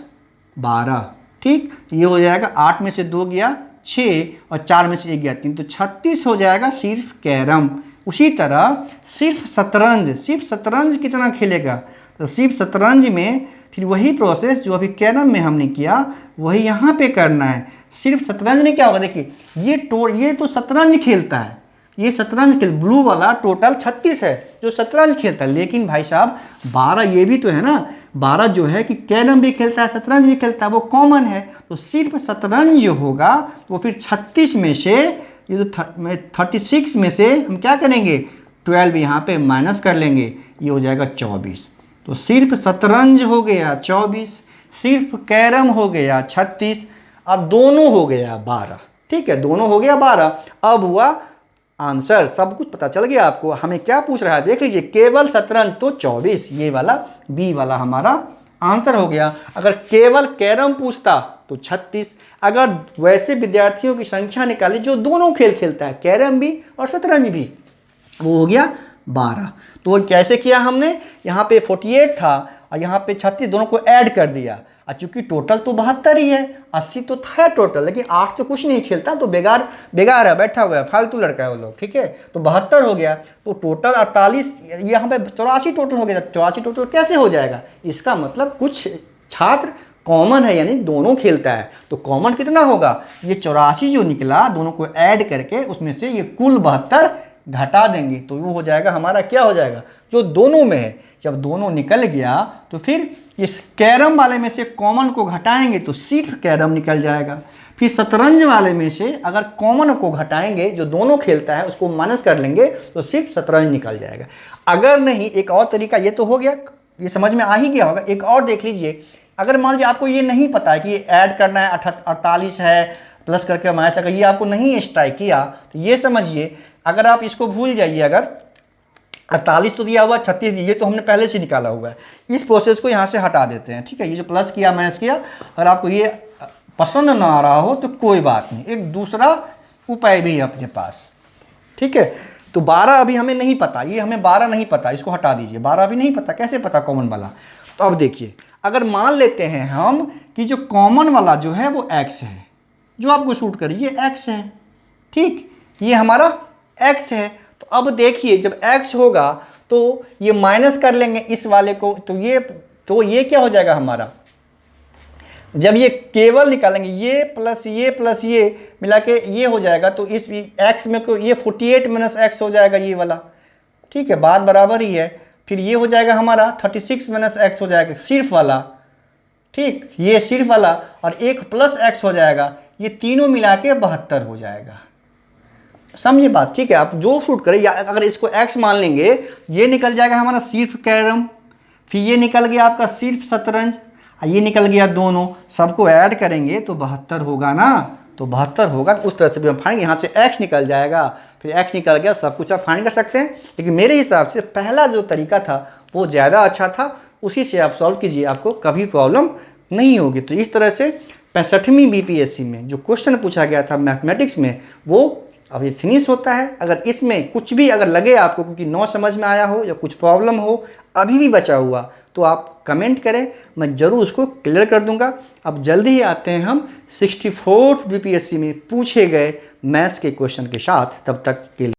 - 12, ठीक। ये हो जाएगा 8 में से 2 गया 6, और 4 में से 1 गया 3, तो 36 हो जाएगा सिर्फ कैरम। उसी तरह सिर्फ शतरंज कितना खेलेगा, तो सिर्फ शतरंज में फिर वही प्रोसेस जो अभी कैरम में हमने किया वही यहाँ पे करना है। सिर्फ शतरंज में क्या होगा, देखिए ये तो शतरंज खेलता है, ये शतरंज खेल, ब्लू वाला टोटल 36 है जो शतरंज खेलता है, लेकिन भाई साहब 12 ये भी तो है ना, 12 जो है कि कैरम भी खेलता है शतरंज भी खेलता है, वो कॉमन है। तो सिर्फ शतरंज जो होगा तो फिर 36 में से, ये तो 36 में से हम क्या करेंगे, 12 यहाँ पे माइनस कर लेंगे, ये हो जाएगा 24। तो सिर्फ शतरंज हो गया 24, सिर्फ कैरम हो गया 36, अब दोनों हो गया 12, ठीक है, दोनों हो गया 12। अब हुआ आंसर सब कुछ पता चल गया आपको। हमें क्या पूछ रहा है देख लीजिए, केवल शतरंज तो 24, ये वाला बी वाला हमारा आंसर हो गया। अगर केवल कैरम पूछता तो 36। अगर वैसे विद्यार्थियों की संख्या निकाली जो दोनों खेल खेलता है, कैरम भी और शतरंज भी, वो हो गया 12। तो कैसे किया हमने, यहाँ पे 48 था और यहाँ पे 36, दोनों को ऐड कर दिया। और चूंकि टोटल तो 72 ही है, 80 तो था टोटल, लेकिन 8 तो कुछ नहीं खेलता, तो बेकार बेकार है, बैठा हुआ है, फालतू लड़का है वो लोग, ठीक है। तो 72 हो गया, तो टोटल 48, यहाँ पे 84 टोटल हो गया। 84 टोटल कैसे हो जाएगा, इसका मतलब कुछ छात्र कॉमन है, यानी दोनों खेलता है। तो कॉमन कितना होगा, ये 84 जो निकला, दोनों को ऐड करके उसमें से ये कुल 72 घटा देंगे, तो वो हो जाएगा हमारा, क्या हो जाएगा, जो दोनों में है। जब दोनों निकल गया तो फिर इस कैरम वाले में से कॉमन को घटाएंगे तो सिर्फ कैरम निकल जाएगा। फिर शतरंज वाले में से अगर कॉमन को घटाएंगे, जो दोनों खेलता है उसको माइनस कर लेंगे तो सिर्फ शतरंज निकल जाएगा। अगर नहीं, एक और तरीका, ये तो हो गया, ये समझ में आ ही गया होगा। एक और देख लीजिए, अगर मान लीजिए आपको ये नहीं पता है कि ऐड करना है 48 है प्लस करके माइनस, अगर ये आपको नहीं स्ट्राइक किया तो ये समझिए, अगर आप इसको भूल जाइए, अगर 48 तो दिया हुआ, 36 ये तो हमने पहले से निकाला हुआ है, इस प्रोसेस को यहाँ से हटा देते हैं, ठीक है। ये जो प्लस किया माइनस किया, अगर आपको ये पसंद ना आ रहा हो तो कोई बात नहीं, एक दूसरा उपाय भी है अपने पास, ठीक है। तो 12 अभी हमें नहीं पता, ये हमें 12 नहीं पता, इसको हटा दीजिए, 12 अभी नहीं पता, कैसे पता कॉमन वाला। तो अब देखिए, अगर मान लेते हैं हम कि जो कॉमन वाला जो है वो x है, जो आपको शूट करिए x है, ठीक, ये हमारा x है। तो अब देखिए, जब x होगा तो ये माइनस कर लेंगे इस वाले को, तो ये क्या हो जाएगा हमारा, जब ये केवल निकालेंगे, ये प्लस ये मिला के ये हो जाएगा, तो इस x में को ये 48 माइनस x हो जाएगा ये वाला, ठीक है, बात बराबर ही है। फिर ये हो जाएगा हमारा 36 माइनस x हो जाएगा सिर्फ वाला, ठीक, ये सिर्फ वाला, और एक प्लस x हो जाएगा, ये तीनों मिला के 72 हो जाएगा। समझिए बात, ठीक है। आप जो शूट करें, या अगर इसको x मान लेंगे, ये निकल जाएगा हमारा सिर्फ कैरम, फिर ये निकल गया आपका सिर्फ शतरंज, ये निकल गया दोनों, सबको ऐड करेंगे तो 72 होगा ना, तो 72 होगा। उस तरह से भी हम फाइंड, यहाँ से x निकल जाएगा, फिर x निकल गया, सब कुछ आप फाइंड कर सकते हैं। लेकिन मेरे हिसाब से पहला जो तरीका था वो ज़्यादा अच्छा था, उसी से आप सॉल्व कीजिए, आपको कभी प्रॉब्लम नहीं होगी। तो इस तरह से 65वीं BPSC में जो क्वेश्चन पूछा गया था मैथमेटिक्स में, वो अभी फिनिश होता है। अगर इसमें कुछ भी अगर लगे आपको क्योंकि नो समझ में आया हो या कुछ प्रॉब्लम हो अभी भी बचा हुआ, तो आप कमेंट करें, मैं ज़रूर उसको क्लियर कर दूंगा। अब जल्दी ही आते हैं हम 64th BPSC में पूछे गए मैथ्स के क्वेश्चन के साथ, तब तक के लिए।